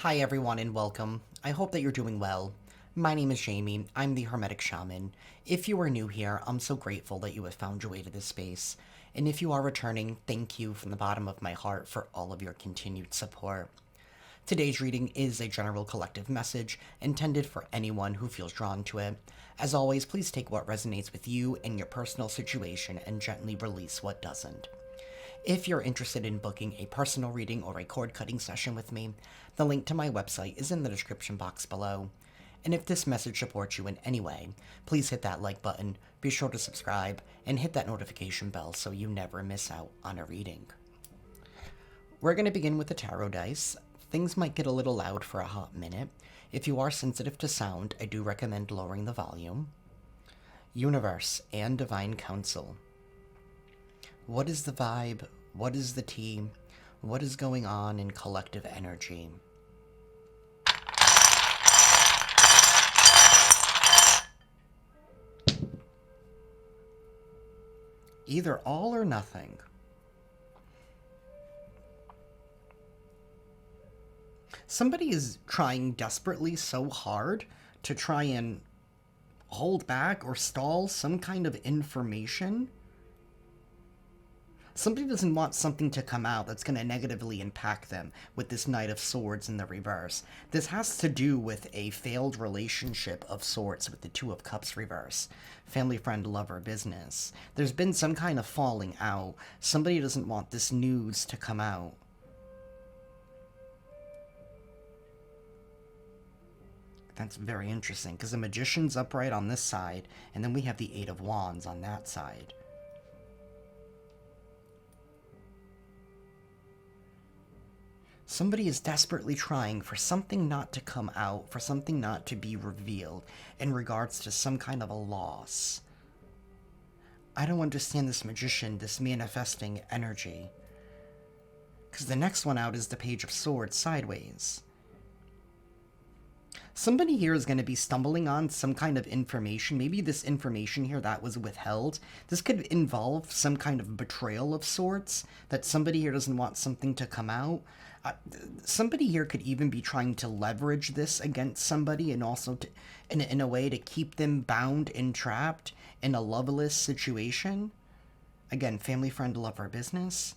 Hi everyone and welcome. I hope that you're doing well. My name is Jayme. I'm the Hermetic Shaman. If you are new here, I'm so grateful that you have found your way to this space. And if you are returning, thank you from the bottom of my heart for all of your continued support. Today's reading is a general collective message intended for anyone who feels drawn to it. As always, please take what resonates with you and your personal situation and gently release what doesn't. If you're interested in booking a personal reading or a cord cutting session with me, the link to my website is in the description box below. And if this message supports you in any way, please hit that like button, be sure to subscribe, and hit that notification bell so you never miss out on a reading. We're going to begin with the tarot dice. Things might get a little loud for a hot minute. If you are sensitive to sound, I do recommend lowering the volume. Universe and Divine Counsel. What is the vibe? What is the tea? What is going on in collective energy? Either all or nothing. Somebody is trying desperately so hard to try and hold back or stall some kind of information. Somebody doesn't want something to come out that's going to negatively impact them with this Knight of Swords in the reverse. This has to do with a failed relationship of sorts with the Two of Cups reverse. Family, friend, lover, business. There's been some kind of falling out. Somebody doesn't want this news to come out. That's very interesting, because the Magician's upright on this side, and then we have the Eight of Wands on that side. Somebody is desperately trying for something not to come out, for something not to be revealed in regards to some kind of a loss. I don't understand this Magician, this manifesting energy. Because the next one out is the Page of Swords sideways. Somebody here is going to be stumbling on some kind of information. Maybe this information here that was withheld. This could involve some kind of betrayal of sorts, that somebody here doesn't want something to come out. Somebody here could even be trying to leverage this against somebody and also to, in a way to keep them bound and trapped in a loveless situation. Again, family, friend, lover, business.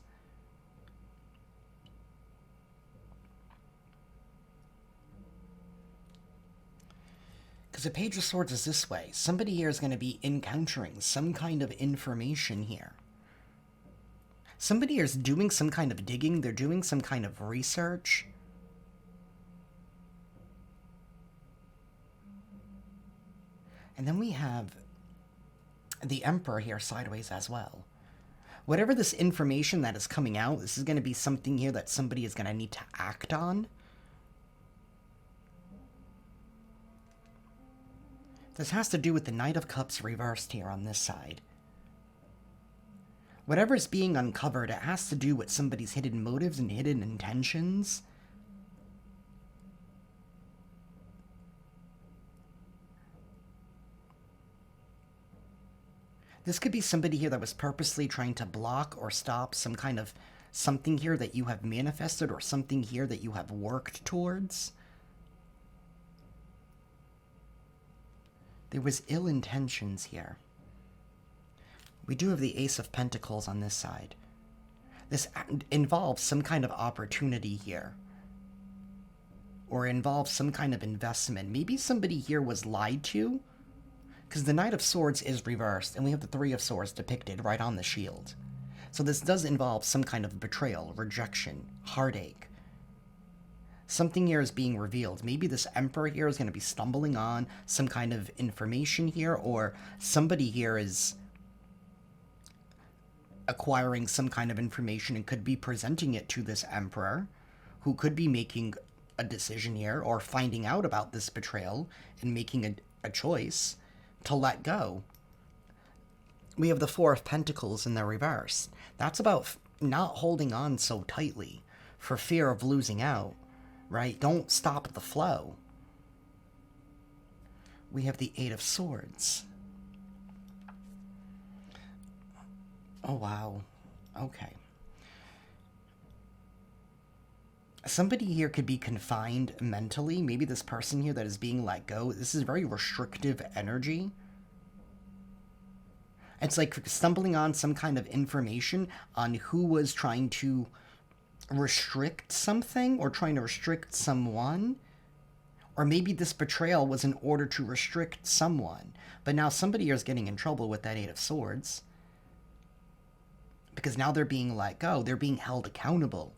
Because the Page of Swords is this way. Somebody here is going to be encountering some kind of information here. Somebody here is doing some kind of digging. They're doing some kind of research. And then we have the Emperor here sideways as well. Whatever this information that is coming out, this is going to be something here that somebody is going to need to act on. This has to do with the Knight of Cups reversed here on this side. Whatever is being uncovered, it has to do with somebody's hidden motives and hidden intentions. This could be somebody here that was purposely trying to block or stop some kind of something here that you have manifested or something here that you have worked towards. There was ill intentions here. We do have the Ace of Pentacles on this side. This involves some kind of opportunity here. Or involves some kind of investment. Maybe somebody here was lied to. Because the Knight of Swords is reversed, and we have the Three of Swords depicted right on the shield. So this does involve some kind of betrayal, rejection, heartache. Something here is being revealed. Maybe this Emperor here is going to be stumbling on some kind of information here, or somebody here is acquiring some kind of information and could be presenting it to this Emperor, who could be making a decision here, or finding out about this betrayal and making a choice to let go. We have the Four of Pentacles in the reverse. That's about not holding on so tightly for fear of losing out. Right? Don't stop the flow. We have the Eight of Swords. Oh, wow. Okay. Somebody here could be confined mentally. Maybe this person here that is being let go. This is very restrictive energy. It's like stumbling on some kind of information on who was trying to restrict something or trying to restrict someone. Or maybe this betrayal was in order to restrict someone. But now somebody here is getting in trouble with that Eight of Swords. Because now they're being let go. They're being held accountable.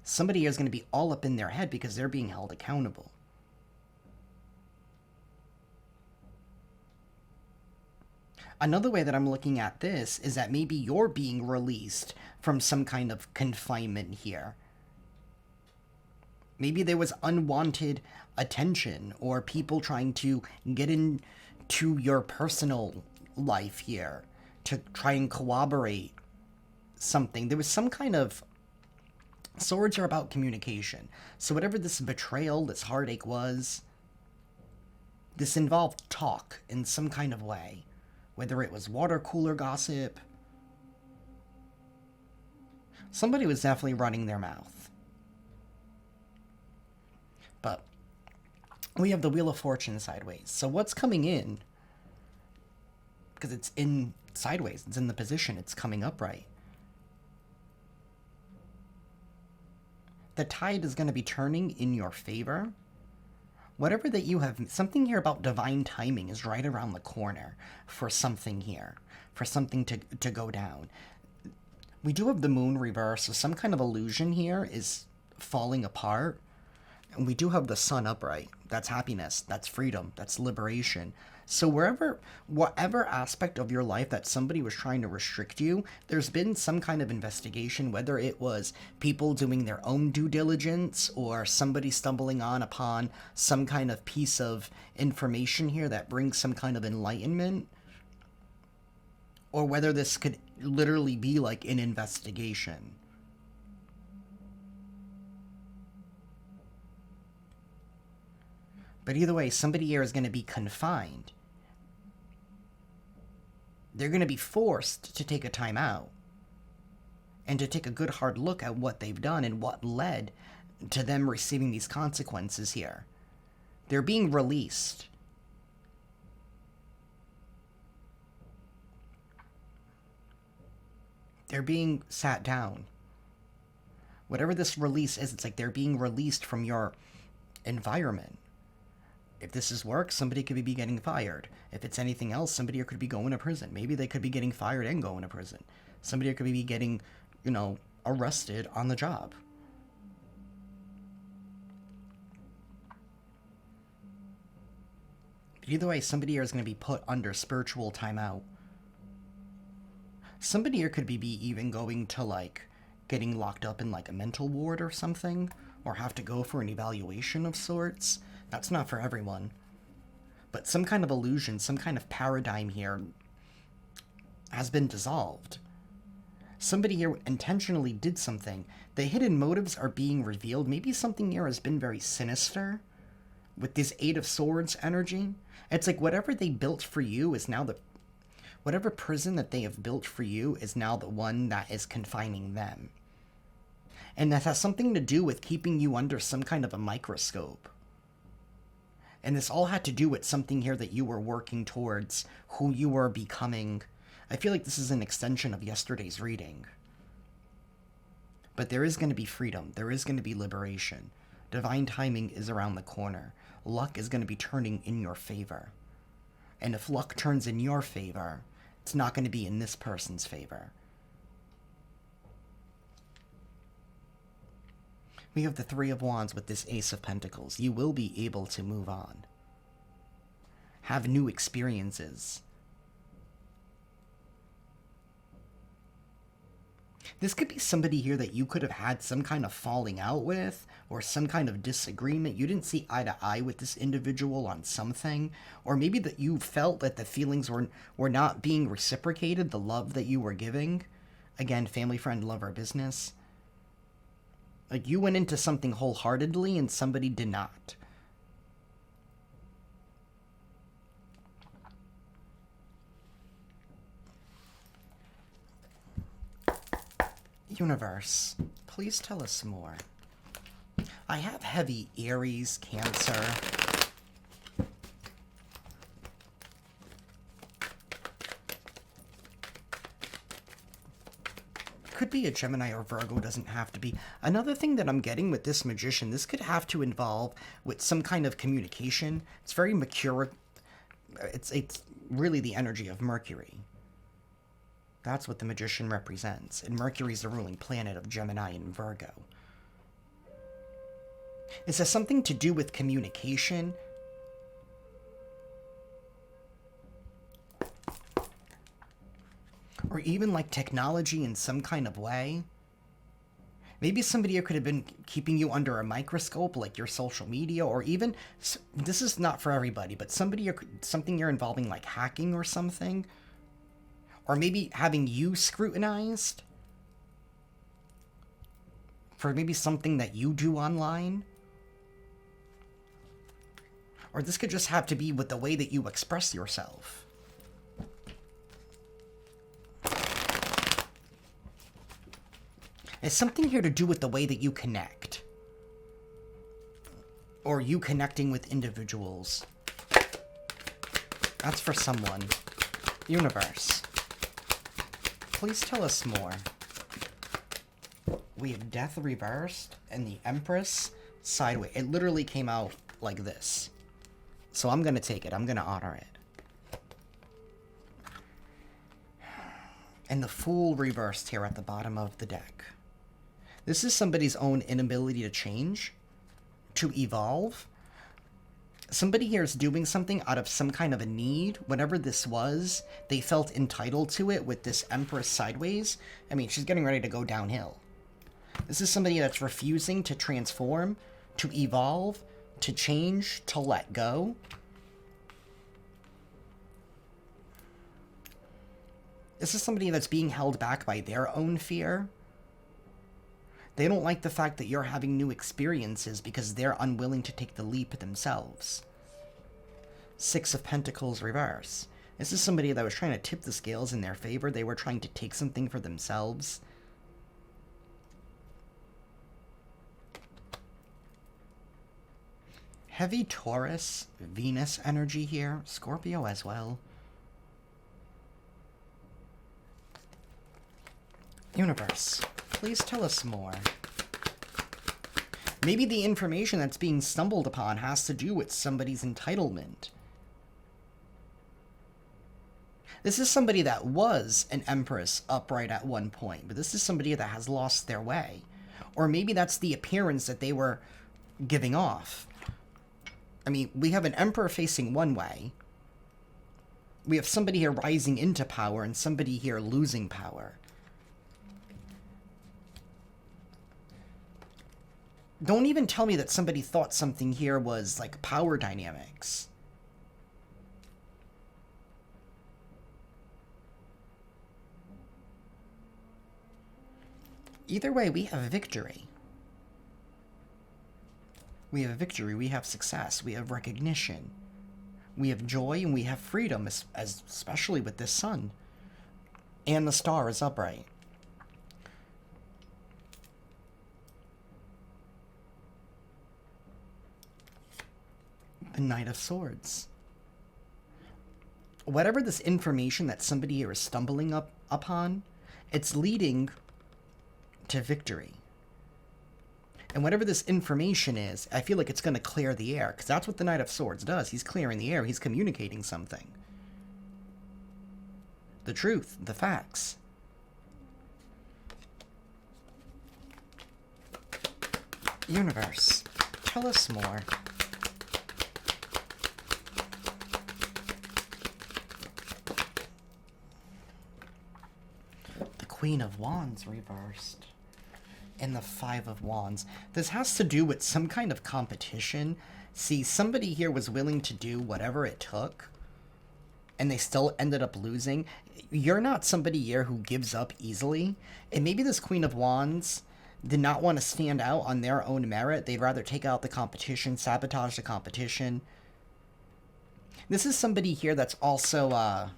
Somebody here is going to be all up in their head because they're being held accountable. Another way that I'm looking at this is that maybe you're being released from some kind of confinement here. Maybe there was unwanted attention or people trying to get into your personal life here to try and corroborate something. There was some kind of... Swords are about communication. So whatever this betrayal, this heartache was, this involved talk in some kind of way. Whether it was water cooler gossip. Somebody was definitely running their mouth. But we have the Wheel of Fortune sideways. So what's coming in? Because it's in sideways. It's in the position. It's coming upright. The tide is going to be turning in your favor. Whatever that you have, something here about divine timing is right around the corner for something here, for something to go down. We do have the moon reverse, so some kind of illusion here is falling apart. And we do have the sun upright. That's happiness, that's freedom, that's liberation. So whatever aspect of your life that somebody was trying to restrict you, there's been some kind of investigation, whether it was people doing their own due diligence or somebody stumbling upon some kind of piece of information here that brings some kind of enlightenment, or whether this could literally be like an investigation. But either way, somebody here is going to be confined. They're going to be forced to take a time out and to take a good hard look at what they've done and what led to them receiving these consequences here. They're being released. They're being sat down. Whatever this release is, it's like they're being released from your environment. If this is work, somebody could be getting fired. If it's anything else, somebody could be going to prison. Maybe they could be getting fired and going to prison. Somebody could be getting, arrested on the job. But either way, somebody here is going to be put under spiritual timeout. Somebody here could be even going to, getting locked up in, a mental ward or something, or have to go for an evaluation of sorts. That's not for everyone. But some kind of illusion, some kind of paradigm here has been dissolved. Somebody here intentionally did something. The hidden motives are being revealed. Maybe something here has been very sinister with this Eight of Swords energy. It's like whatever they built for you is now whatever prison that they have built for you is now the one that is confining them. And that has something to do with keeping you under some kind of a microscope. And this all had to do with something here that you were working towards, who you were becoming. I feel like this is an extension of yesterday's reading. But there is going to be freedom. There is going to be liberation. Divine timing is around the corner. Luck is going to be turning in your favor. And if luck turns in your favor, it's not going to be in this person's favor. We have the Three of Wands with this Ace of Pentacles. You will be able to move on. Have new experiences. This could be somebody here that you could have had some kind of falling out with, or some kind of disagreement. You didn't see eye to eye with this individual on something, or maybe that you felt that the feelings were not being reciprocated, the love that you were giving. Again, family, friend, lover, business. Like, you went into something wholeheartedly and somebody did not. Universe, please tell us more. I have heavy Aries, Cancer. Could be a Gemini or Virgo, doesn't have to be. Another thing that I'm getting with this magician, this could have to involve with some kind of communication. It's very mercuric. It's really the energy of Mercury. That's what the magician represents. And Mercury's the ruling planet of Gemini and Virgo. Is this something to do with communication? Or even like technology in some kind of way? Maybe somebody here could have been keeping you under a microscope, like your social media, or even, this is not for everybody, but something you're involving like hacking or something. Or maybe having you scrutinized for maybe something that you do online. Or this could just have to be with the way that you express yourself. It's something here to do with the way that you connect. Or you connecting with individuals. That's for someone. Universe. Please tell us more. We have Death reversed and the Empress sideways. It literally came out like this. So I'm going to take it. I'm going to honor it. And the Fool reversed here at the bottom of the deck. This is somebody's own inability to change, to evolve. Somebody here is doing something out of some kind of a need. Whatever this was, they felt entitled to it with this Empress sideways. I mean, she's getting ready to go downhill. This is somebody that's refusing to transform, to evolve, to change, to let go. This is somebody that's being held back by their own fear. They don't like the fact that you're having new experiences because they're unwilling to take the leap themselves. Six of Pentacles reverse. This is somebody that was trying to tip the scales in their favor. They were trying to take something for themselves. Heavy Taurus, Venus energy here. Scorpio as well. Universe, please tell us more. Maybe the information that's being stumbled upon has to do with somebody's entitlement. This is somebody that was an Empress upright at one point, but this is somebody that has lost their way. Or maybe that's the appearance that they were giving off. I mean, we have an Emperor facing one way. We have somebody here rising into power and somebody here losing power. Don't even tell me that somebody thought something here was like power dynamics. Either way, we have victory. We have victory, we have success, we have recognition. We have joy and we have freedom, especially with this sun. And the star is upright. The Knight of Swords. Whatever this information that somebody here is stumbling upon, it's leading to victory. And whatever this information is, I feel like it's going to clear the air, because that's what the Knight of Swords does. He's clearing the air. He's communicating something. The truth, the facts. Universe, tell us more. The Queen of Wands reversed. And the Five of Wands. This has to do with some kind of competition. See, somebody here was willing to do whatever it took, and they still ended up losing. You're not somebody here who gives up easily. And maybe this Queen of Wands did not want to stand out on their own merit. They'd rather take out the competition, sabotage the competition. This is somebody here that's also,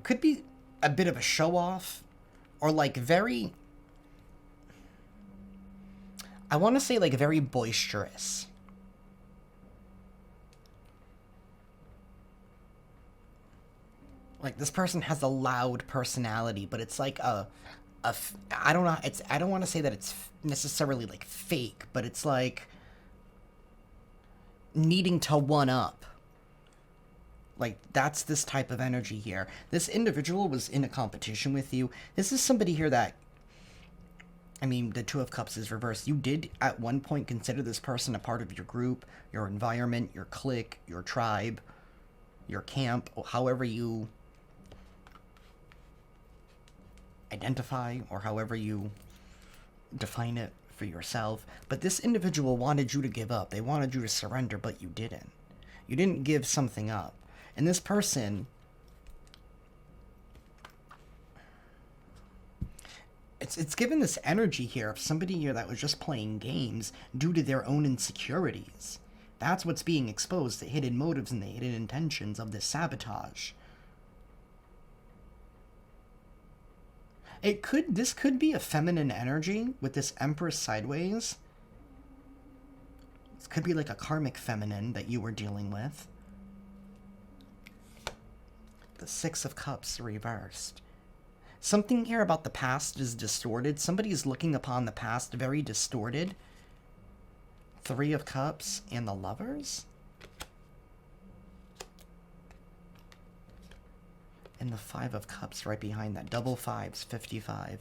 could be a bit of a show-off, or like very... I want to say, like, very boisterous. Like, this person has a loud personality, but it's like I don't know, I don't want to say that it's necessarily, like, fake, but it's like needing to one up. Like, that's this type of energy here. This individual was in a competition with you. This is somebody here that, I mean, the Two of Cups is reversed. You did at one point consider this person a part of your group, your environment, your clique, your tribe, your camp, or however you identify or however you define it for yourself. But this individual wanted you to give up. They wanted you to surrender, but you didn't. You didn't give something up. And this person, it's given this energy here of somebody here that was just playing games due to their own insecurities. That's what's being exposed, the hidden motives and the hidden intentions of this sabotage. This could be a feminine energy with this Empress sideways. This could be like a karmic feminine that you were dealing with. The Six of Cups reversed. Something here about the past is distorted. Somebody is looking upon the past very distorted. Three of Cups and the Lovers. And the Five of Cups right behind that. Double fives, 55.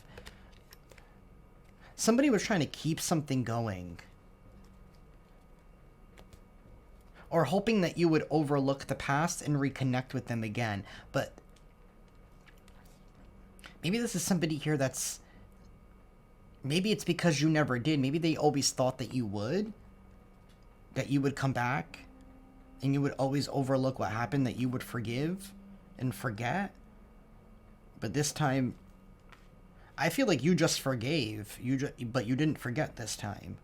Somebody was trying to keep something going. Or hoping that you would overlook the past and reconnect with them again. But maybe this is somebody here that's... Maybe it's because you never did. Maybe they always thought that you would. That you would come back. And you would always overlook what happened. That you would forgive and forget. But this time, I feel like you just forgave. But you didn't forget this time.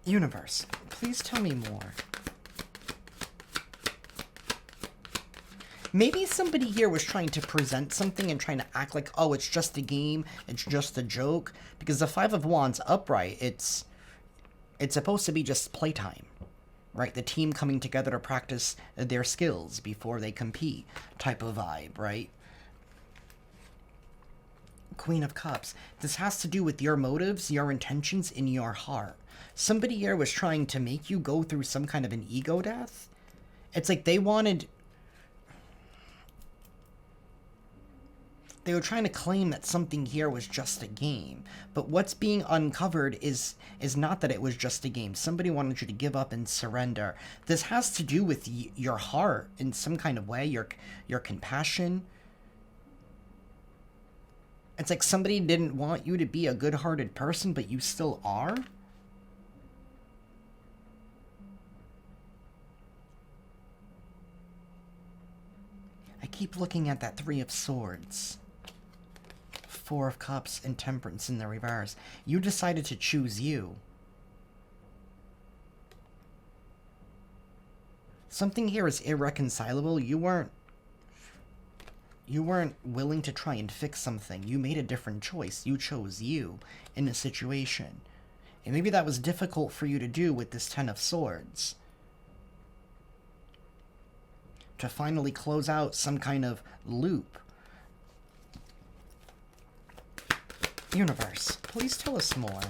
Universe, please tell me more. Maybe somebody here was trying to present something and trying to act like, oh, it's just a game, it's just a joke. Because the Five of Wands upright, it's supposed to be just playtime, right? The team coming together to practice their skills before they compete type of vibe, right? Queen of Cups. This has to do with your motives, your intentions in your heart. Somebody here was trying to make you go through some kind of an ego death. It's like they were trying to claim that something here was just a game. But what's being uncovered is not that it was just a game. Somebody wanted you to give up and surrender. This has to do with your heart in some kind of way, your compassion. It's like somebody didn't want you to be a good-hearted person, but you still are. I keep looking at that Three of Swords. Four of Cups and Temperance in the reverse. You decided to choose you. Something here is irreconcilable. You weren't willing to try and fix something. You made a different choice. You chose you in a situation. And maybe that was difficult for you to do with this Ten of Swords. To finally close out some kind of loop. Universe, please tell us more.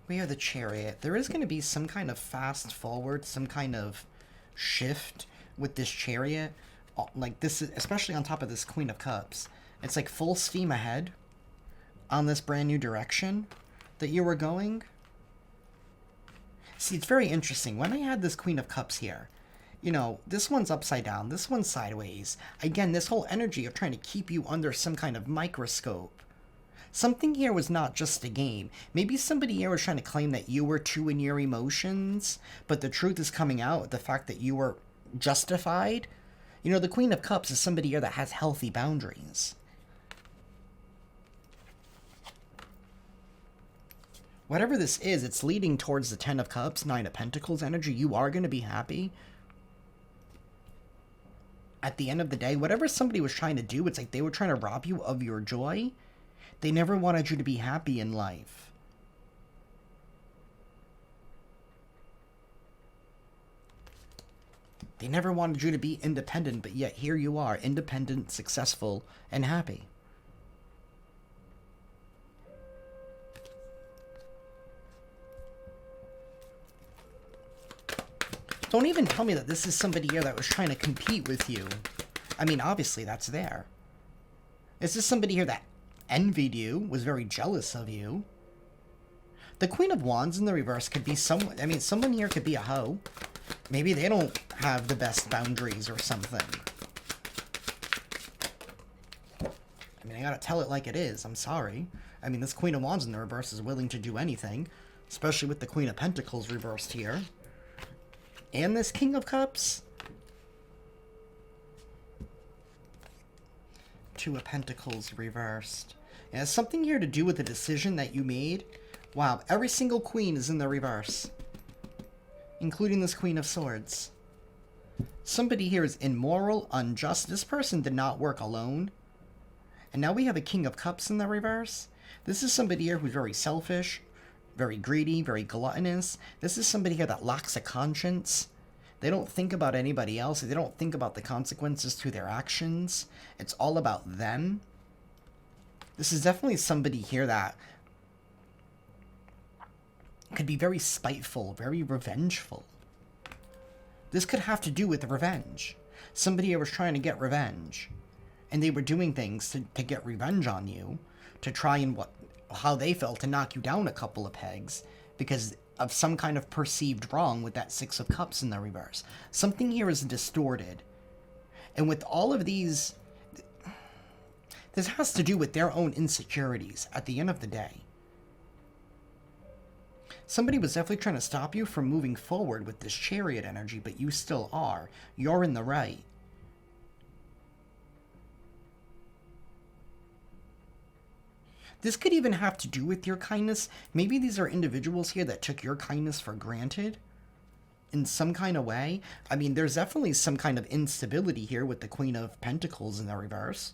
We have the Chariot. There is going to be some kind of fast forward, some kind of shift with this Chariot. Like this is, especially on top of this Queen of Cups. It's like full steam ahead on this brand new direction that you were going. See, it's very interesting. When I had this Queen of Cups here, you know, this one's upside down, this one's sideways. Again, this whole energy of trying to keep you under some kind of microscope. Something here was not just a game. Maybe somebody here was trying to claim that you were true in your emotions, but the truth is coming out, the fact that you were justified. You know, the Queen of Cups is somebody here that has healthy boundaries. Whatever this is, it's leading towards the Ten of Cups, Nine of Pentacles energy. You are going to be happy. At the end of the day, whatever somebody was trying to do, it's like they were trying to rob you of your joy. They never wanted you to be happy in life. They never wanted you to be independent, but yet here you are, independent, successful, and happy. Don't even tell me that this is somebody here that was trying to compete with you. I mean, obviously, that's there. This is somebody here that envied you, was very jealous of you. The Queen of Wands in the reverse could be someone... I mean, someone here could be a hoe. Maybe they don't have the best boundaries or something. I mean, I gotta tell it like it is. I'm sorry. I mean, this Queen of Wands in the reverse is willing to do anything. Especially with the Queen of Pentacles reversed here. And this King of Cups. Two of Pentacles reversed. It has something here to do with the decision that you made. Wow, every single queen is in the reverse. Including this Queen of Swords. Somebody here is immoral, unjust. This person did not work alone. And now we have a King of Cups in the reverse. This is somebody here who's very selfish, very greedy, very gluttonous. This is somebody here that lacks a conscience. They don't think about anybody else. They don't think about the consequences to their actions. It's all about them. This is definitely somebody here that could be very spiteful, very revengeful. This could have to do with revenge. Somebody here was trying to get revenge. And they were doing things to get revenge on you. To try and how they felt to knock you down a couple of pegs. Because of some kind of perceived wrong with that Six of Cups in the reverse. Something here is distorted. And with all of these... This has to do with their own insecurities at the end of the day. Somebody was definitely trying to stop you from moving forward with this Chariot energy, but you still are. You're in the right. This could even have to do with your kindness. Maybe these are individuals here that took your kindness for granted in some kind of way. I mean, there's definitely some kind of instability here with the Queen of Pentacles in the reverse.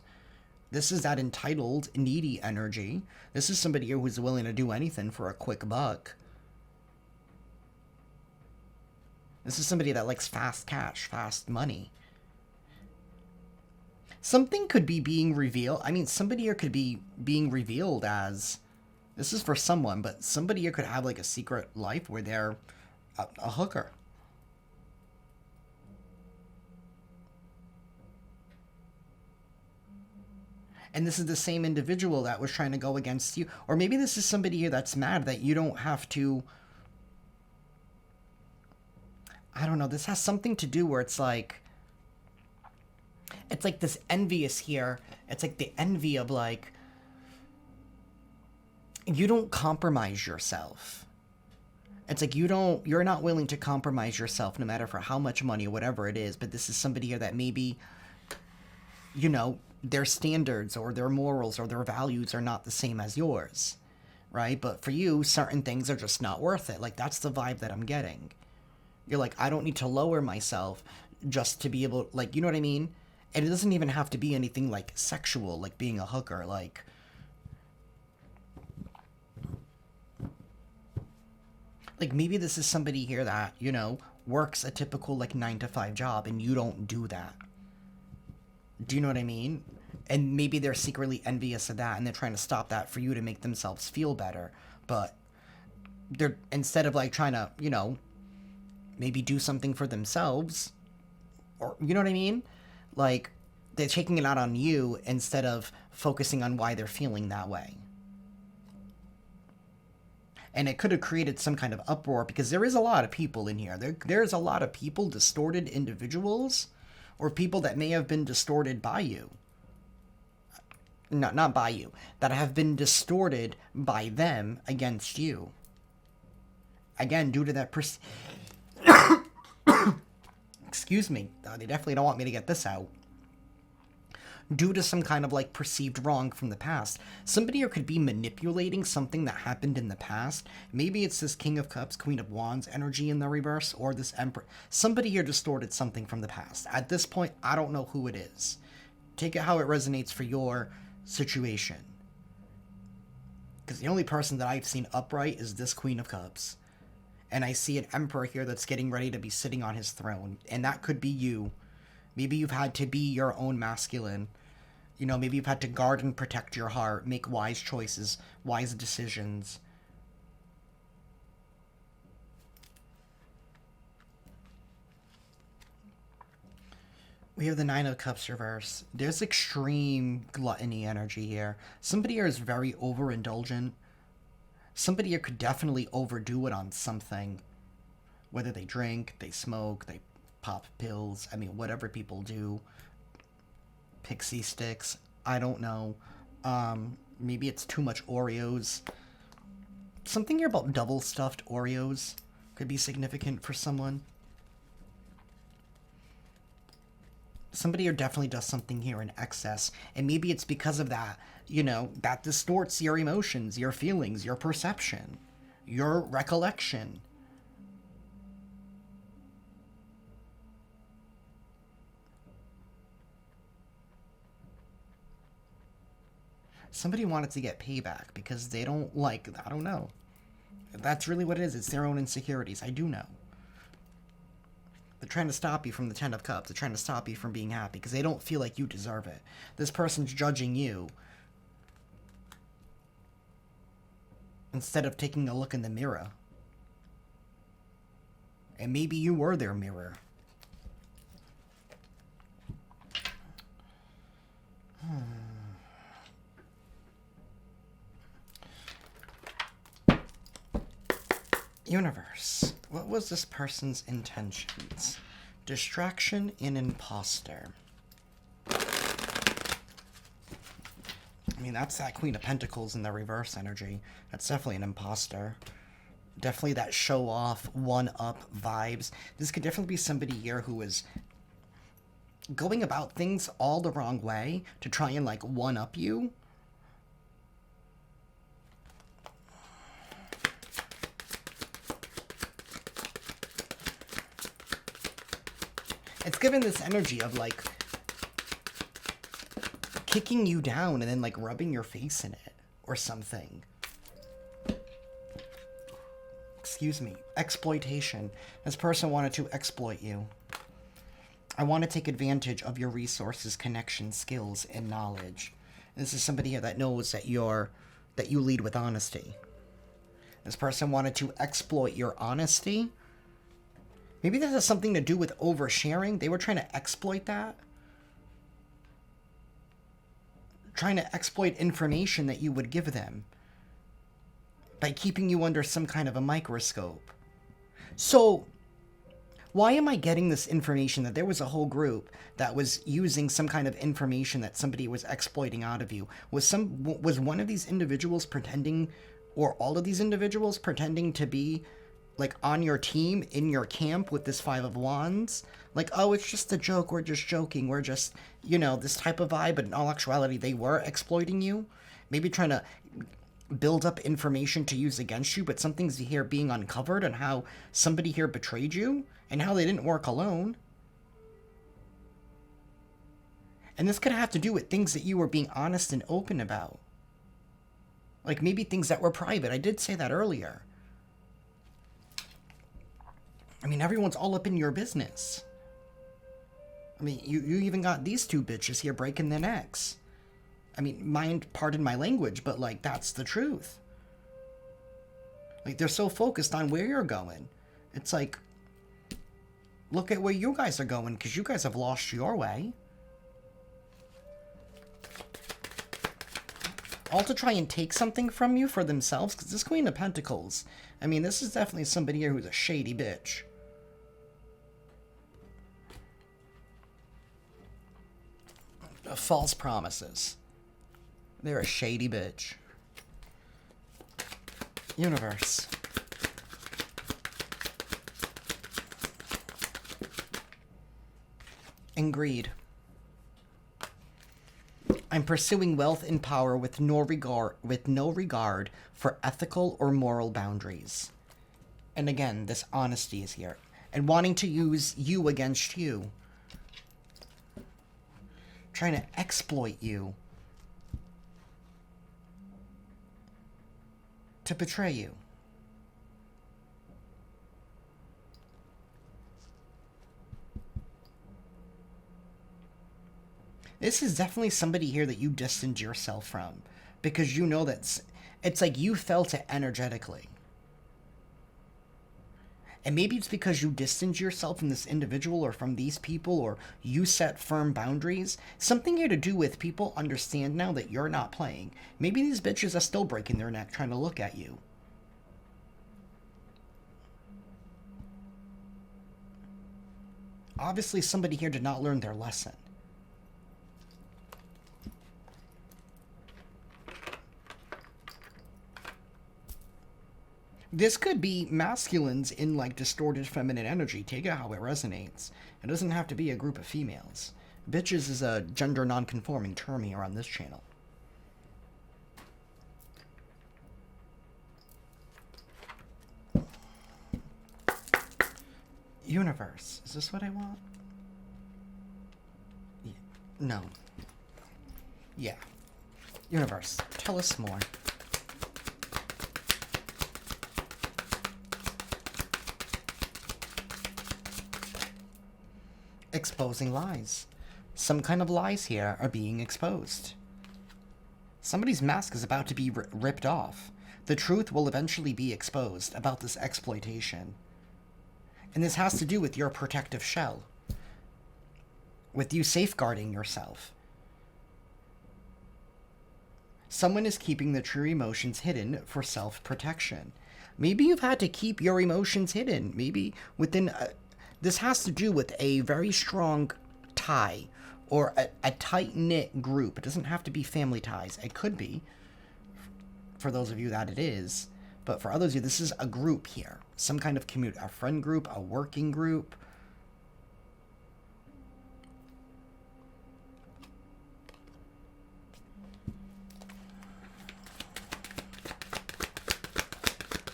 This is that entitled, needy energy. This is somebody here who's willing to do anything for a quick buck. This is somebody that likes fast cash, fast money. Something could be being revealed. I mean, somebody here could be being revealed as... This is for someone, but somebody here could have like a secret life where they're a hooker. And this is the same individual that was trying to go against you. Or maybe this is somebody here that's mad that you don't have to... I don't know. This has something to do where it's like this envious here. It's like the envy of like, you don't compromise yourself. It's like you're not willing to compromise yourself no matter for how much money or whatever it is. But this is somebody here that maybe, you know, their standards or their morals or their values are not the same as yours. Right? But for you, certain things are just not worth it. Like that's the vibe that I'm getting. You're like, I don't need to lower myself just to be able, like, you know what I mean? And it doesn't even have to be anything, like, sexual, like being a hooker, like... Like, maybe this is somebody here that, you know, works a typical, like, 9-to-5 job, and you don't do that. Do you know what I mean? And maybe they're secretly envious of that, and they're trying to stop that for you to make themselves feel better. But they're, instead of, like, trying to, you know... maybe do something for themselves, or, you know what I mean? Like, they're taking it out on you instead of focusing on why they're feeling that way. And it could have created some kind of uproar, because there is a lot of people in here. There's a lot of people, distorted individuals, or people that may have been distorted by you. Not by you. That have been distorted by them against you. Again, due to that Excuse me, they definitely don't want me to get this out. Due to some kind of like perceived wrong from the past. Somebody here could be manipulating something that happened in the past. Maybe it's this King of Cups, Queen of Wands energy in the reverse, or this Emperor. Somebody here distorted something from the past. At this point, I don't know who it is. Take it how it resonates for your situation. Because the only person that I've seen upright is this Queen of Cups. And I see an Emperor here that's getting ready to be sitting on his throne. And that could be you. Maybe you've had to be your own masculine. You know, maybe you've had to guard and protect your heart, make wise choices, wise decisions. We have the Nine of Cups reverse. There's extreme gluttony energy here. Somebody here is very overindulgent. Somebody here could definitely overdo it on something. Whether they drink, they smoke, they pop pills, I mean, whatever people do. Pixie sticks, I don't know. Maybe it's too much Oreos. Something here about double stuffed Oreos could be significant for someone. Somebody here definitely does something here in excess, and maybe it's because of that, you know, that distorts your emotions, your feelings, your perception, your recollection. Somebody wanted to get payback because they don't like, I don't know. That's really what it is. It's their own insecurities. I do know. They're trying to stop you from the Ten of Cups. They're trying to stop you from being happy because they don't feel like you deserve it. This person's judging you instead of taking a look in the mirror. And maybe you were their mirror. Universe, what was this person's intentions? Distraction and imposter. I mean, that's that Queen of Pentacles in the reverse energy. That's definitely an imposter. Definitely that show-off, one-up vibes. This could definitely be somebody here who is going about things all the wrong way to try and, like, one-up you. It's given this energy of, like, kicking you down and then, like, rubbing your face in it or something. Excuse me. Exploitation. This person wanted to exploit you. I want to take advantage of your resources, connections, skills, and knowledge. This is somebody here that knows that you lead with honesty. This person wanted to exploit your honesty. Maybe this has something to do with oversharing. They were trying to exploit that. Trying to exploit information that you would give them by keeping you under some kind of a microscope. So, why am I getting this information that there was a whole group that was using some kind of information that somebody was exploiting out of you? Was one of these individuals pretending, or all of these individuals pretending to be like on your team, in your camp with this Five of Wands? Like, oh, it's just a joke, we're just joking, we're just, you know, this type of vibe, but in all actuality, they were exploiting you. Maybe trying to build up information to use against you, but something's here being uncovered and how somebody here betrayed you and how they didn't work alone. And this could have to do with things that you were being honest and open about. Like maybe things that were private. I did say that earlier. I mean, everyone's all up in your business. I mean, you even got these two bitches here breaking their necks. I mean, pardon my language, but, like, that's the truth. Like, they're so focused on where you're going. It's like, look at where you guys are going, because you guys have lost your way. All to try and take something from you for themselves, because this Queen of Pentacles, I mean, this is definitely somebody here who's a shady bitch. False promises. They're a shady bitch. Universe. and greed. I'm pursuing wealth and power with no regard for ethical or moral boundaries. And again, this honesty is here. And wanting to use you against you. Trying to exploit you. To betray you. This is definitely somebody here that you distanced yourself from. Because you know that it's like you felt it energetically. And maybe it's because you distance yourself from this individual or from these people, or you set firm boundaries. Something here to do with people understand now that you're not playing. Maybe these bitches are still breaking their neck trying to look at you. Obviously, somebody here did not learn their lesson. This could be masculines in, like, distorted feminine energy. Take it how it resonates. It doesn't have to be a group of females. Bitches is a gender non-conforming term here on this channel. Universe. Is this what I want? Yeah. No. Yeah. Universe. Tell us more. Exposing lies. Some kind of lies here are being exposed. Somebody's mask is about to be ripped off. The truth will eventually be exposed about this exploitation. And this has to do with your protective shell. With you safeguarding yourself. Someone is keeping the true emotions hidden for self-protection. Maybe you've had to keep your emotions hidden. Maybe within... This has to do with a very strong tie or a tight-knit group. It doesn't have to be family ties. It could be, for those of you that it is. But for others of you, this is a group here. Some kind of community, a friend group, a working group.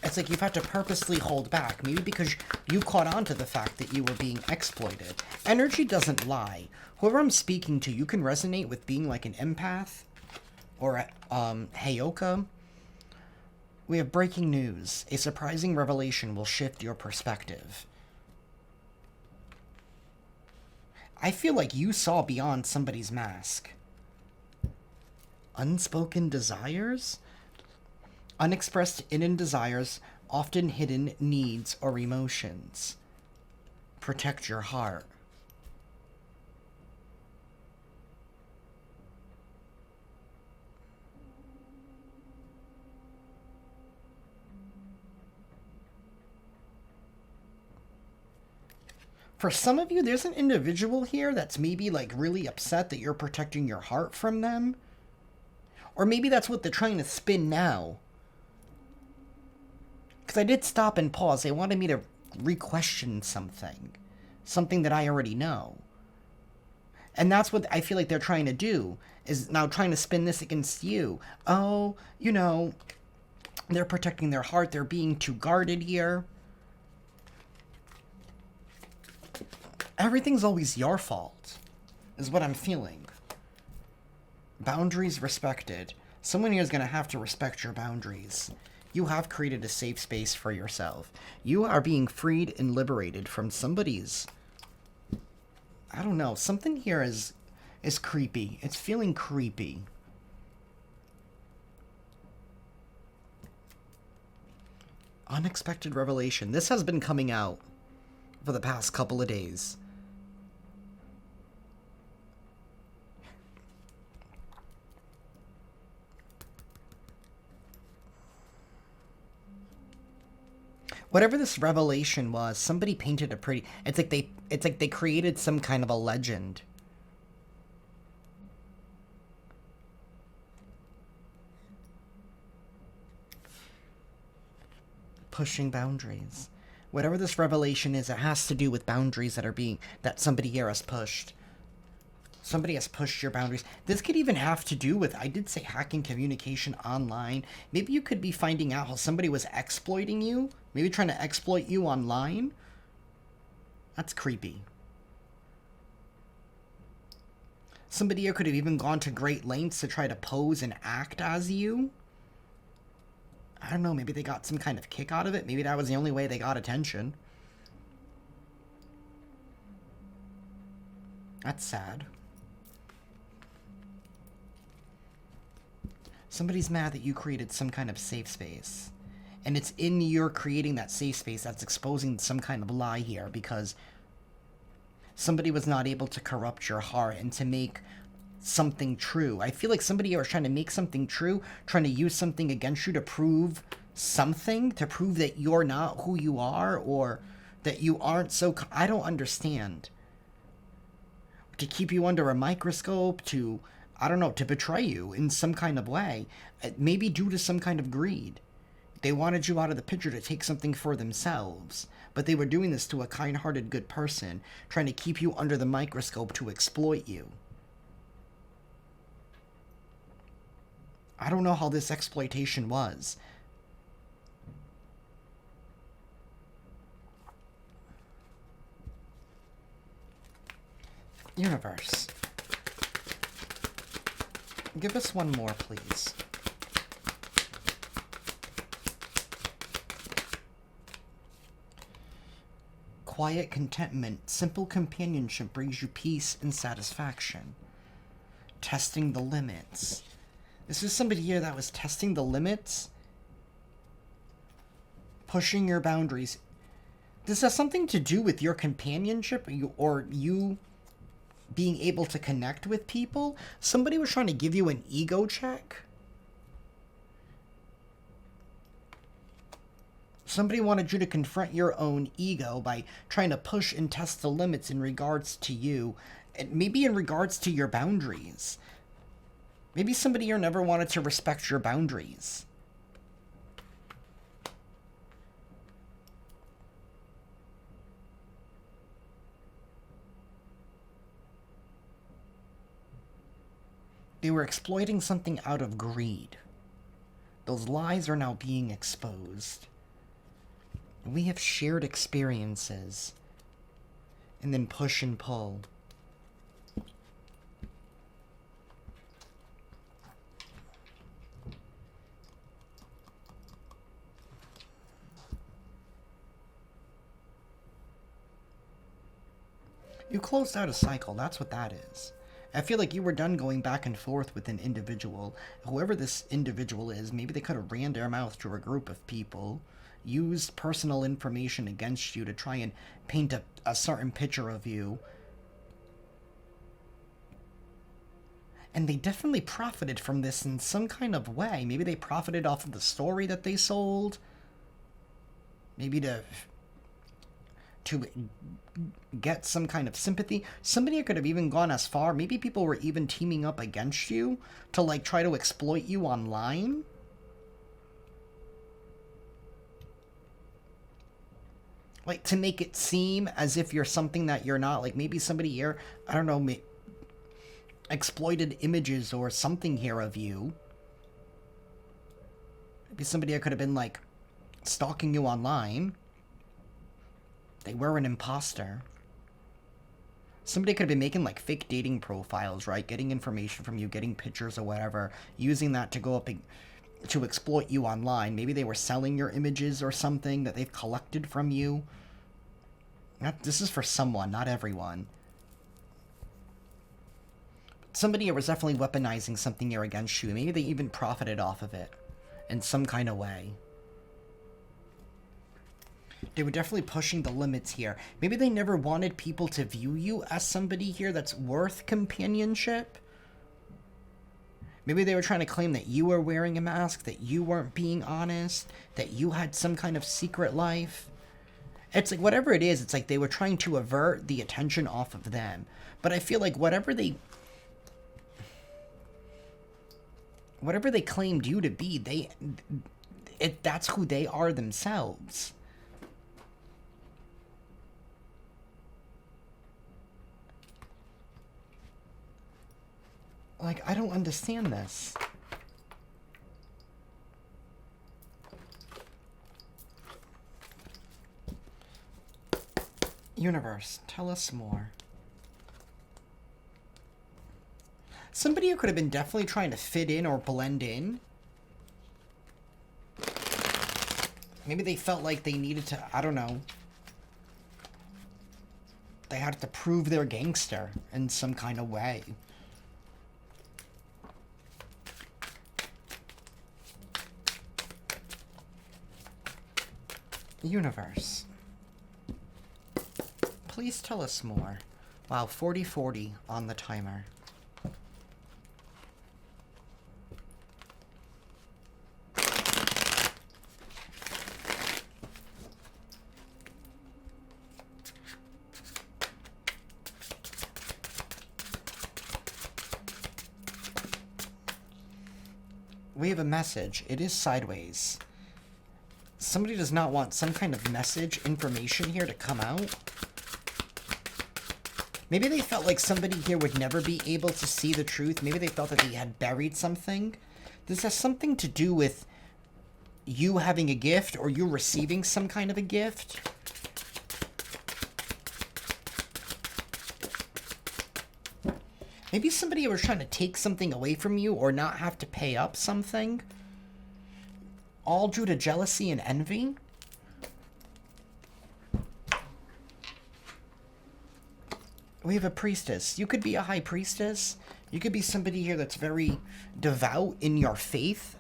It's like you've had to purposely hold back. Maybe because you caught on to the fact that you were being exploited. Energy doesn't lie. Whoever I'm speaking to, you can resonate with being like an empath. Or, Heyoka. We have breaking news. A surprising revelation will shift your perspective. I feel like you saw beyond somebody's mask. Unspoken desires? Unexpressed hidden desires, often hidden needs or emotions. Protect your heart. For some of you, there's an individual here that's maybe like really upset that you're protecting your heart from them. Or maybe that's what they're trying to spin now. Because I did stop and pause. They wanted me to re-question something. Something that I already know. And that's what I feel like they're trying to do. Is now trying to spin this against you. Oh, you know, they're protecting their heart. They're being too guarded here. Everything's always your fault. Is what I'm feeling. Boundaries respected. Someone here is going to have to respect your boundaries. You have created a safe space for yourself. You are being freed and liberated from somebody's... I don't know. Something here is creepy. It's feeling creepy. Unexpected revelation. This has been coming out for the past couple of days. Whatever this revelation was, somebody painted a pretty... It's like they created some kind of a legend. Pushing boundaries. Whatever this revelation is, it has to do with boundaries that somebody here has pushed. Somebody has pushed your boundaries. This could even have to do with, I did say hacking communication online. Maybe you could be finding out how somebody was exploiting you. Maybe trying to exploit you online. That's creepy. Somebody here could have even gone to great lengths to try to pose and act as you. I don't know, maybe they got some kind of kick out of it. Maybe that was the only way they got attention. That's sad. Somebody's mad that you created some kind of safe space. And it's in your creating that safe space that's exposing some kind of lie here, because somebody was not able to corrupt your heart and to make something true. I feel like somebody here is trying to make something true, trying to use something against you to prove something, to prove that you're not who you are, or that you aren't so... I don't understand. To keep you under a microscope, to... I don't know, to betray you in some kind of way. Maybe due to some kind of greed. They wanted you out of the picture to take something for themselves. But they were doing this to a kind-hearted good person, trying to keep you under the microscope to exploit you. I don't know how this exploitation was. Universe. Give us one more, please. Quiet contentment, simple companionship brings you peace and satisfaction. Testing the limits. This is somebody here that was testing the limits. Pushing your boundaries. This has something to do with your companionship or you being able to connect with people. Somebody was trying to give you an ego check. Somebody wanted you to confront your own ego by trying to push and test the limits in regards to you, and maybe in regards to your boundaries. Maybe somebody here never wanted to respect your boundaries. They were exploiting something out of greed. Those lies are now being exposed. We have shared experiences. And then push and pull. You closed out a cycle, that's what that is. I feel like you were done going back and forth with an individual. Whoever this individual is, maybe they could have ran their mouth to a group of people, used personal information against you to try and paint a certain picture of you. And they definitely profited from this in some kind of way. Maybe they profited off of the story that they sold. Maybe to get some kind of sympathy. Somebody could have even gone as far. Maybe people were even teaming up against you to, like, try to exploit you online. Like, to make it seem as if you're something that you're not. Like, maybe somebody here, I don't know, exploited images or something here of you. Maybe somebody here could have been, like, stalking you online. They were an imposter. Somebody could have been making, like, fake dating profiles, right? Getting information from you, getting pictures or whatever, using that to go up to exploit you online. Maybe they were selling your images or something that they've collected from you. This is for someone, not everyone. Somebody was definitely weaponizing something here against you. Maybe they even profited off of it in some kind of way. They were definitely pushing the limits here. Maybe they never wanted people to view you as somebody here that's worth companionship. Maybe they were trying to claim that you were wearing a mask, that you weren't being honest, that you had some kind of secret life. It's like, whatever it is, it's like they were trying to avert the attention off of them. But I feel like whatever they claimed you to be, that's who they are themselves. Like, I don't understand this. Universe, tell us more. Somebody who could have been definitely trying to fit in or blend in. Maybe they felt like they needed to, I don't know. They had to prove they're gangster in some kind of way. Universe. Please tell us more. Wow, 40-40 on the timer. We have a message. It is sideways. Somebody does not want some kind of message, information here to come out. Maybe they felt like somebody here would never be able to see the truth. Maybe they felt that they had buried something. This has something to do with you having a gift or you receiving some kind of a gift. Maybe somebody was trying to take something away from you or not have to pay up something. All due to jealousy and envy. We have a priestess. You could be a high priestess. You could be somebody here that's very devout in your faith.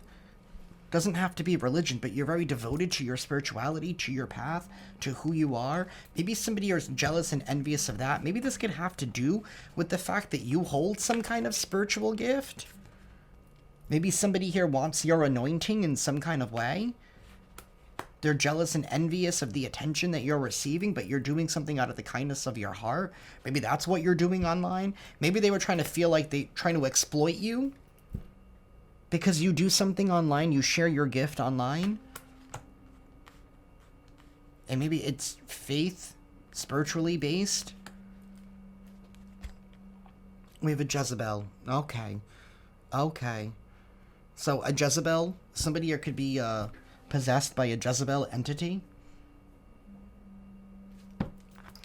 Doesn't have to be religion, but you're very devoted to your spirituality, to your path, to who you are. Maybe somebody is jealous and envious of that. Maybe this could have to do with the fact that you hold some kind of spiritual gift. Maybe somebody here wants your anointing in some kind of way. They're jealous and envious of the attention that you're receiving, but you're doing something out of the kindness of your heart. Maybe that's what you're doing online. Maybe they were trying to feel like they're trying to exploit you. Because you do something online, you share your gift online. And maybe it's faith, spiritually based. We have a Jezebel. Okay. Okay. So a Jezebel, somebody here could be possessed by a Jezebel entity.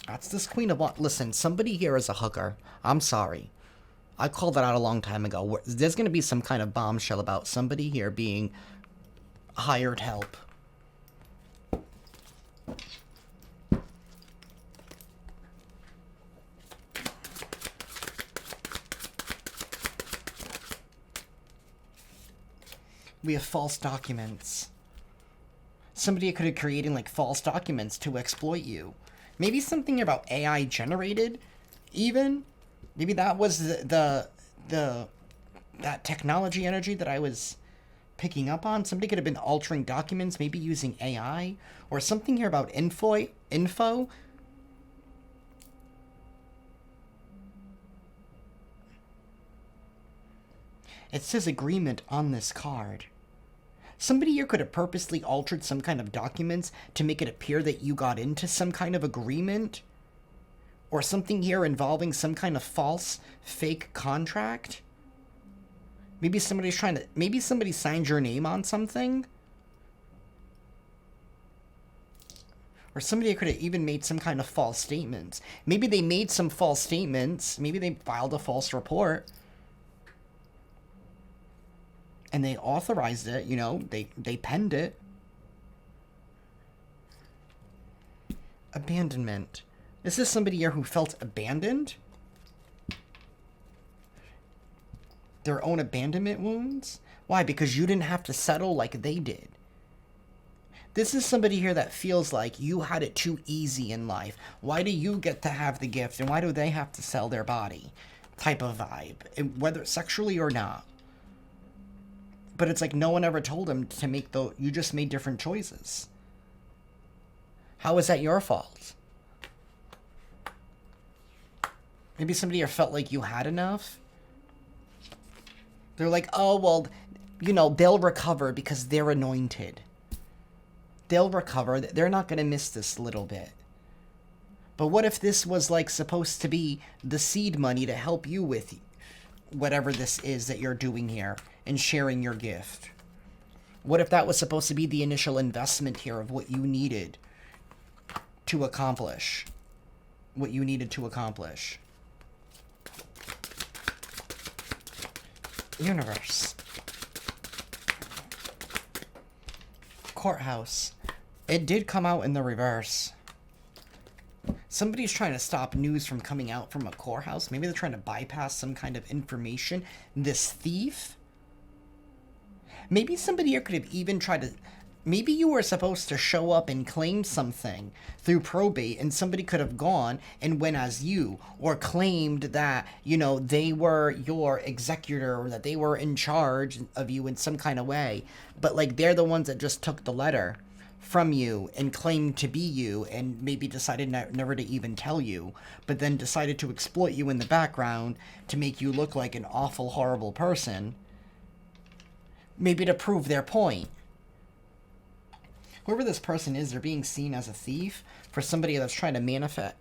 That's this Queen of Wands. Listen, somebody here is a hooker. I'm sorry. I called that out a long time ago. There's going to be some kind of bombshell about somebody here being hired help. We have false documents. Somebody could have created like false documents to exploit you. Maybe something about AI generated, even. Maybe that was that technology energy that I was picking up on. Somebody could have been altering documents, maybe using AI, or something here about info. It says agreement on this card. Somebody here could have purposely altered some kind of documents to make it appear that you got into some kind of agreement. Or something here involving some kind of false, fake contract. Maybe somebody's trying to... Maybe somebody signed your name on something. Or somebody could have even made some kind of false statements. Maybe they made some false statements. Maybe they filed a false report. And they authorized it, you know. They penned it. Abandonment. Is this somebody here who felt abandoned? Their own abandonment wounds? Why? Because you didn't have to settle like they did. This is somebody here that feels like you had it too easy in life. Why do you get to have the gift and why do they have to sell their body? Type of vibe. Whether sexually or not. But it's like no one ever told them to make you just made different choices. How is that your fault? Maybe somebody here felt like you had enough. They're like, oh, well, you know, they'll recover because they're anointed. They'll recover. They're not going to miss this little bit. But what if this was, like, supposed to be the seed money to help you with whatever this is that you're doing here and sharing your gift? What if that was supposed to be the initial investment here of what you needed to accomplish? What you needed to accomplish. Universe. Courthouse. It did come out in the reverse. Somebody's trying to stop news from coming out from a courthouse. Maybe they're trying to bypass some kind of information. This thief? Maybe somebody here could have even tried to... Maybe you were supposed to show up and claim something through probate, and somebody could have gone and went as you, or claimed that, you know, they were your executor, or that they were in charge of you in some kind of way. But, like, they're the ones that just took the letter from you and claimed to be you, and maybe decided never to even tell you, but then decided to exploit you in the background to make you look like an awful, horrible person. Maybe to prove their point. Whoever this person is, they're being seen as a thief for somebody that's trying to manifest.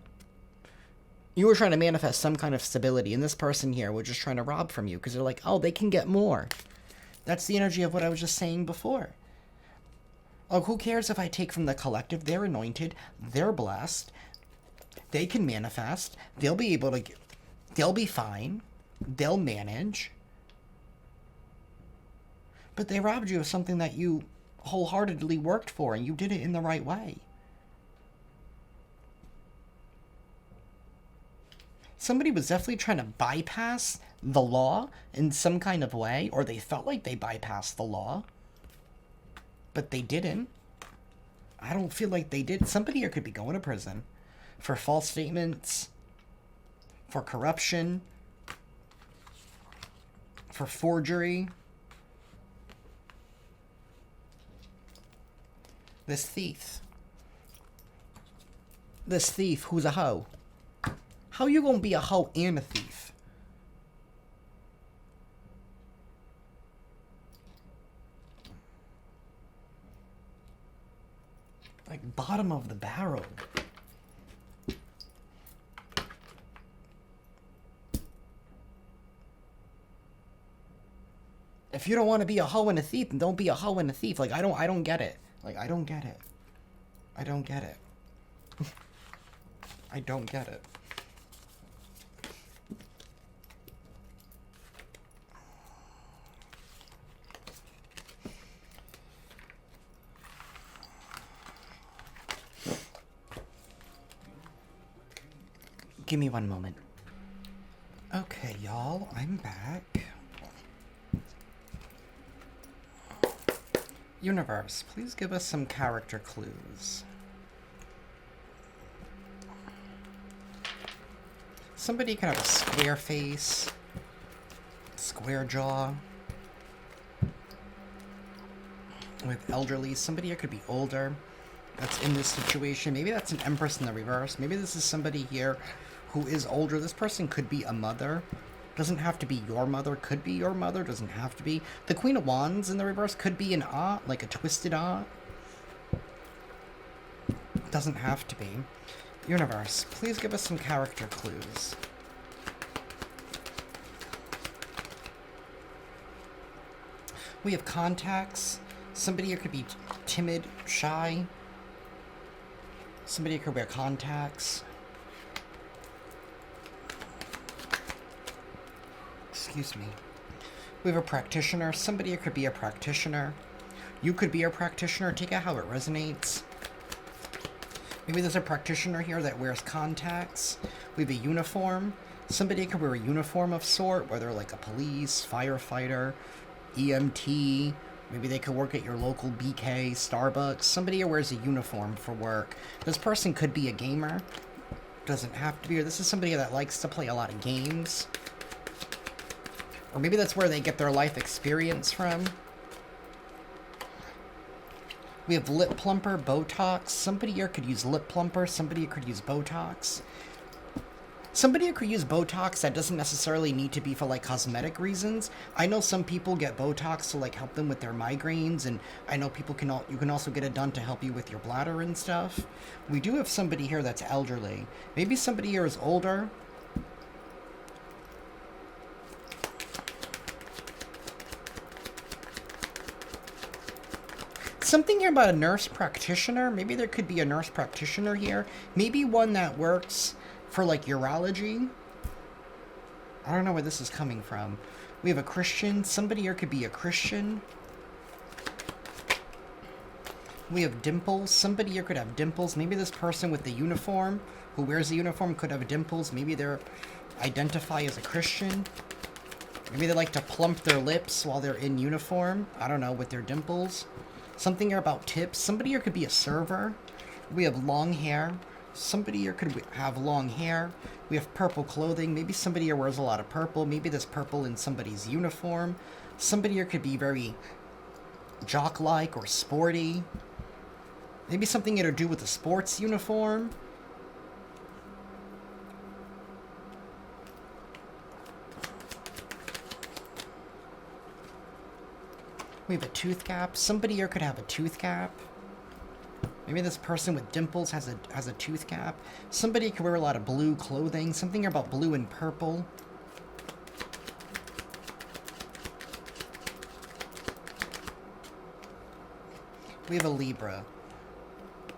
You were trying to manifest some kind of stability, and this person here was just trying to rob from you because they're like, oh, they can get more. That's the energy of what I was just saying before. Oh, who cares if I take from the collective? They're anointed. They're blessed. They can manifest. They'll be able to... They'll be fine. They'll manage. But they robbed you of something that you wholeheartedly worked for, and you did it in the right way. Somebody was definitely trying to bypass the law in some kind of way, or they felt like they bypassed the law, but they didn't. I don't feel like they did. Somebody here could be going to prison for false statements, for corruption, for forgery. This thief who's a hoe. How you gonna be a hoe and a thief? Like, bottom of the barrel. If you don't want to be a hoe and a thief, then don't be a hoe and a thief. Like, I don't get it. Like, I don't get it. I don't get it. I don't get it. Give me one moment. Okay, y'all, I'm back. Universe, please give us some character clues. Somebody can have a square face, square jaw, with elderly. Somebody here could be older that's in this situation. Maybe that's an Empress in the reverse. Maybe this is somebody here who is older. This person could be a mother. Doesn't have to be your mother. Could be your mother. Doesn't have to be. The Queen of Wands in the reverse could be an aunt, like a twisted aunt. Doesn't have to be. Universe, please give us some character clues. We have contacts. Somebody here could be timid, shy. Somebody here could wear contacts. Excuse me. We have a practitioner. Somebody here could be a practitioner. You could be a practitioner. Take it how it resonates. Maybe there's a practitioner here that wears contacts. We have a uniform. Somebody could wear a uniform of sort, whether like a police, firefighter, EMT. Maybe they could work at your local BK, Starbucks. Somebody here wears a uniform for work. This person could be a gamer. Doesn't have to be. Or this is somebody that likes to play a lot of games. Or maybe that's where they get their life experience from. We have lip plumper, Botox. Somebody here could use lip plumper. Somebody here could use Botox. Somebody here could use Botox that doesn't necessarily need to be for, like, cosmetic reasons. I know some people get Botox to, like, help them with their migraines, and I know people can you can also get it done to help you with your bladder and stuff. We do have somebody here that's elderly. Maybe somebody here is older. Something here about a nurse practitioner. Maybe there could be a nurse practitioner here. Maybe one that works for, like, urology. I don't know where this is coming from. We have a Christian. Somebody here could be a Christian. We have dimples. Somebody here could have dimples. Maybe this person with the uniform, who wears the uniform, could have dimples. Maybe they're identify as a Christian. Maybe they like to plump their lips while they're in uniform. I don't know, with their dimples. Something here about tips. Somebody here could be a server. We have long hair. Somebody here could have long hair. We have purple clothing. Maybe somebody here wears a lot of purple. Maybe there's purple in somebody's uniform. Somebody here could be very jock-like or sporty. Maybe something here to do with the sports uniform. We have a tooth cap. Somebody here could have a tooth cap. Maybe this person with dimples has a tooth cap. Somebody could wear a lot of blue clothing. Something about blue and purple. We have a Libra.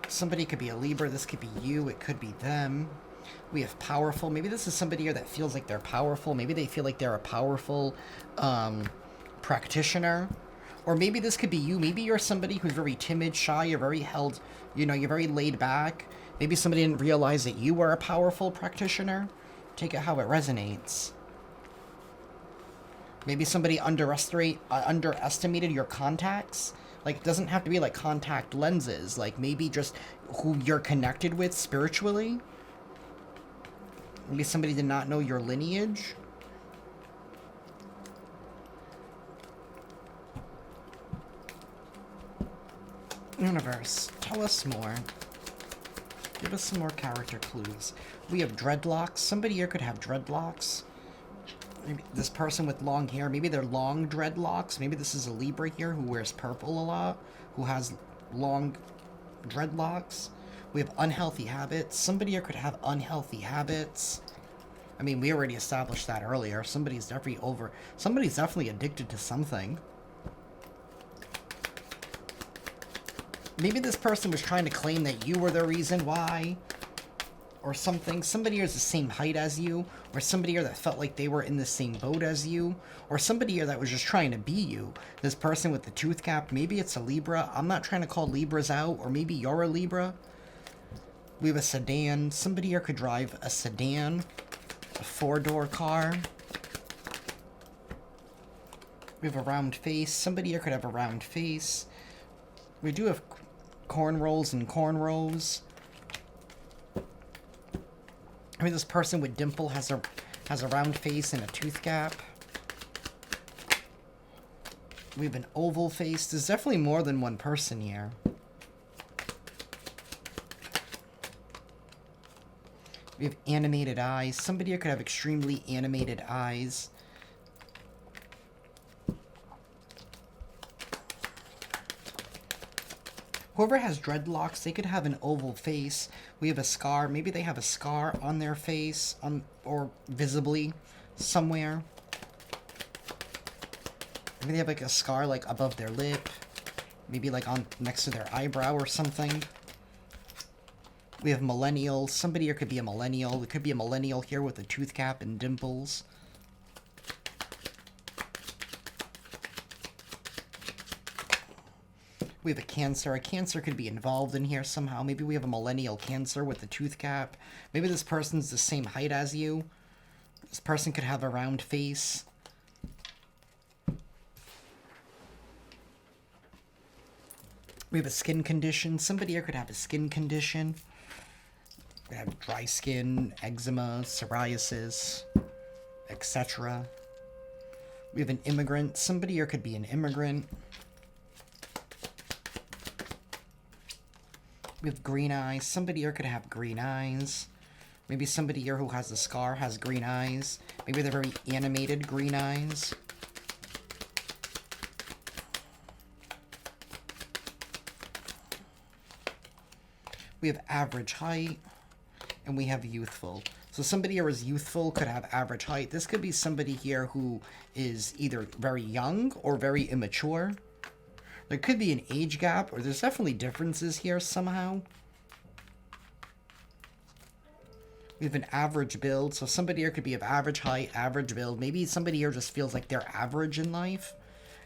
Somebody could be a Libra. This could be you. It could be them. We have powerful. Maybe this is somebody here that feels like they're powerful. Maybe they feel like they're a powerful practitioner. Or maybe this could be you. Maybe you're somebody who's very timid, shy, you're very held, you know, you're very laid back. Maybe somebody didn't realize that you were a powerful practitioner. Take it how it resonates. Maybe somebody underestimated your contacts. Like, it doesn't have to be like contact lenses. Like, maybe just who you're connected with spiritually. Maybe somebody did not know your lineage. Universe, tell us more. Give us some more character clues. We have dreadlocks. Somebody here could have dreadlocks. Maybe this person with long hair, maybe they're long dreadlocks. Maybe this is a Libra here who wears purple a lot, who has long dreadlocks. We have unhealthy habits. Somebody here could have unhealthy habits. I mean, we already established that earlier. Somebody's definitely addicted to something. Maybe this person was trying to claim that you were the reason why, or something. Somebody here is the same height as you, or somebody here that felt like they were in the same boat as you, or somebody here that was just trying to be you. This person with the tooth cap, maybe it's a Libra. I'm not trying to call Libras out, or maybe you're a Libra. We have a sedan. Somebody here could drive a sedan, a 4-door car. We have a round face. Somebody here could have a round face. We do have cornrows and cornrows. I mean, this person with dimple has a round face and a tooth cap. We have an oval face. There's definitely more than one person here. We have animated eyes. Somebody here could have extremely animated eyes. Whoever has dreadlocks, they could have an oval face. We have a scar. Maybe they have a scar on their face, or visibly somewhere. Maybe they have like a scar like above their lip. Maybe like on next to their eyebrow or something. We have millennial. Somebody here could be a millennial. It could be a millennial here with a tooth cap and dimples. We have a Cancer. A Cancer could be involved in here somehow. Maybe we have a millennial Cancer with a tooth cap. Maybe this person's the same height as you. This person could have a round face. We have a skin condition. Somebody here could have a skin condition. We have dry skin, eczema, psoriasis, etc. We have an immigrant. Somebody here could be an immigrant. We have green eyes. Somebody here could have green eyes. Maybe somebody here who has a scar has green eyes. Maybe they're very animated green eyes. We have average height. And we have youthful. So somebody here is youthful, could have average height. This could be somebody here who is either very young or very immature. There could be an age gap, or there's definitely differences here somehow. We have an average build, so somebody here could be of average height, average build. Maybe somebody here just feels like they're average in life,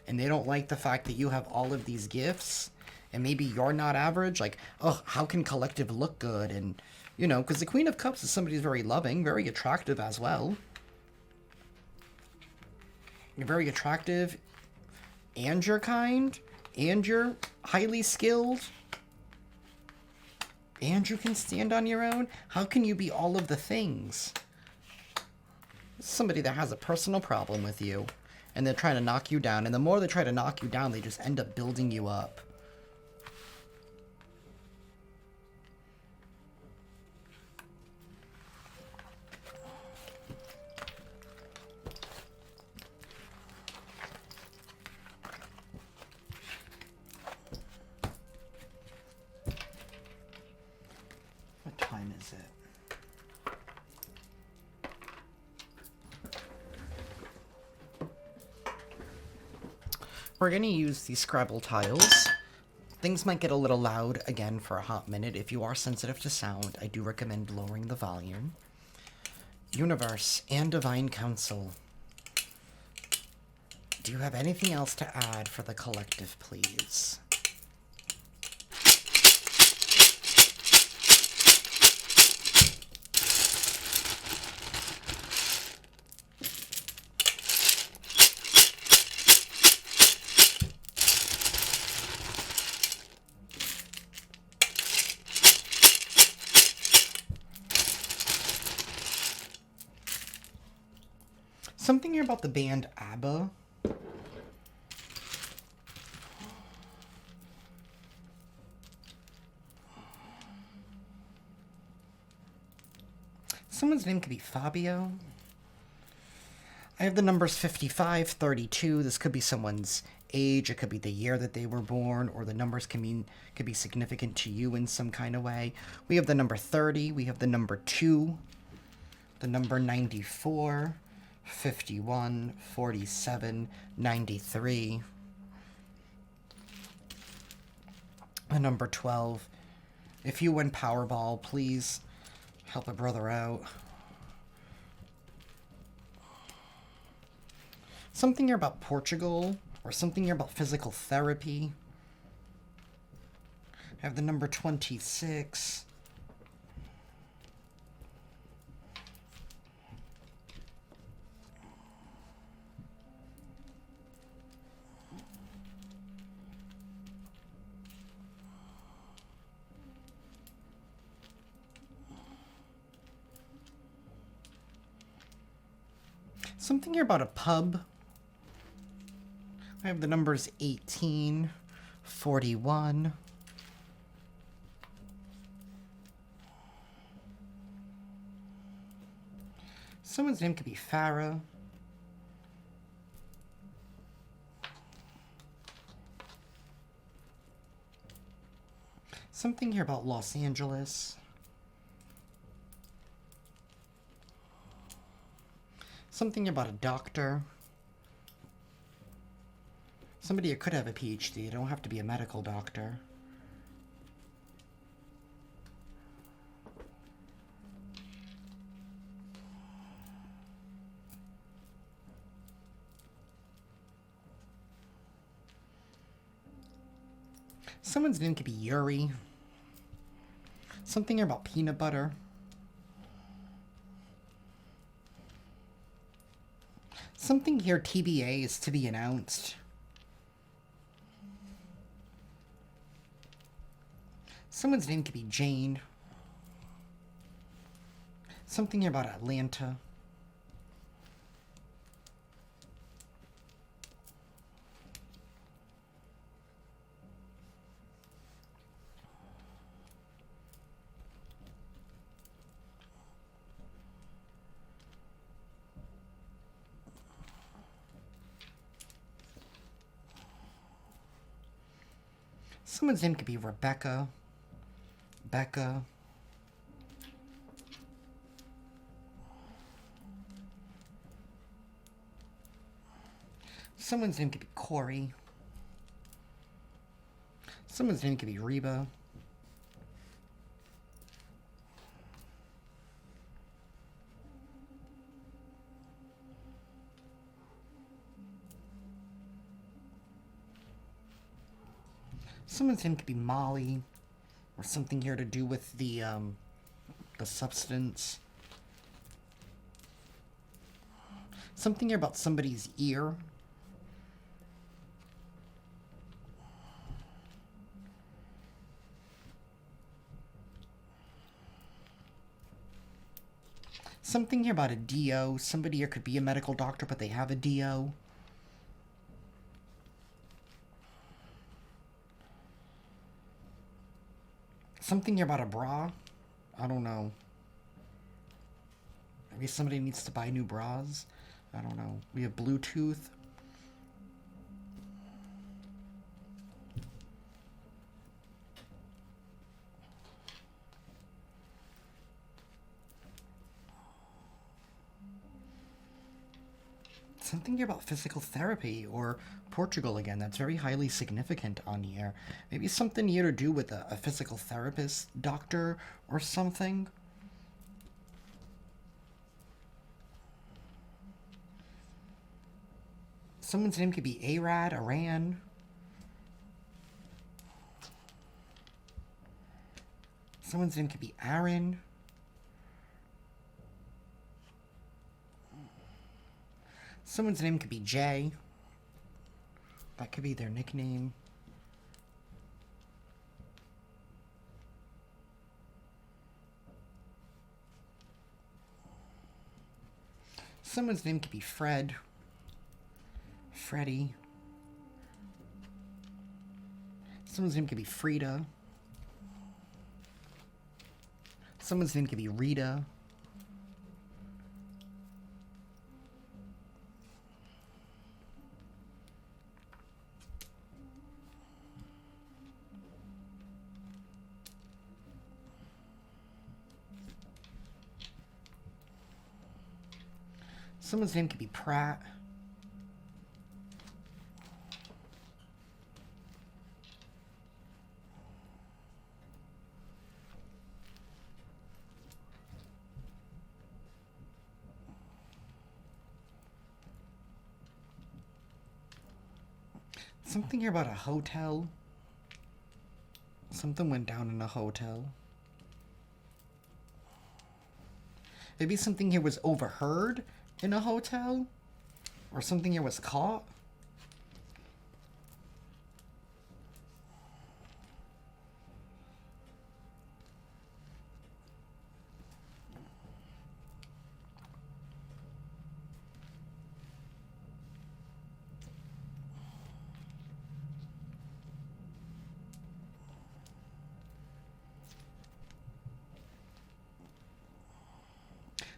and they don't like the fact that you have all of these gifts, and maybe you're not average. Like, oh, how can collective look good? And, you know, because the Queen of Cups is somebody who's very loving, very attractive as well. You're very attractive, and you're kind, and you're highly skilled, and you can stand on your own. How can you be all of the things? Somebody that has a personal problem with you, and they're trying to knock you down, and the more they try to knock you down, they just end up building you up. What time is it? We're going to use these Scrabble tiles. Things might get a little loud again for a hot minute. If you are sensitive to sound, I do recommend lowering the volume. Universe and Divine Council. Do you have anything else to add for the collective, please? Something here about the band ABBA. Someone's name could be Fabio. I have the numbers 55, 32. This could be someone's age. It could be the year that they were born, or the numbers could be significant to you in some kind of way. We have the number 30. We have the number 2. The number 94. 51, 47, 93. The number 12. If you win Powerball, please help a brother out. Something here about Portugal, or something here about physical therapy. I have the number 26. Something here about a pub. I have the numbers 18, 41. Someone's name could be Farah. Something here about Los Angeles. Something about a doctor. Somebody who could have a PhD. They don't have to be a medical doctor. Someone's name could be Yuri. Something here about peanut butter. Something here, TBA, is to be announced. Someone's name could be Jane. Something here about Atlanta. Someone's name could be Rebecca. Becca. Someone's name could be Corey. Someone's name could be Reba. Someone's name could be Molly, or something here to do with the substance. Something here about somebody's ear. Something here about a DO. Somebody here could be a medical doctor, but they have a DO. Something here about a bra. I don't know. Maybe somebody needs to buy new bras. I don't know. We have Bluetooth. Something here about physical therapy or Portugal again. That's very highly significant on here. Maybe something here to do with a physical therapist, doctor, or something. Someone's name could be Arad, Iran. Someone's name could be Aaron. Someone's name could be Jay. That could be their nickname. Someone's name could be Fred. Freddie. Someone's name could be Frida. Someone's name could be Rita. Someone's name could be Pratt. Something here about a hotel. Something went down in a hotel. Maybe something here was overheard in a hotel? Or something here was caught?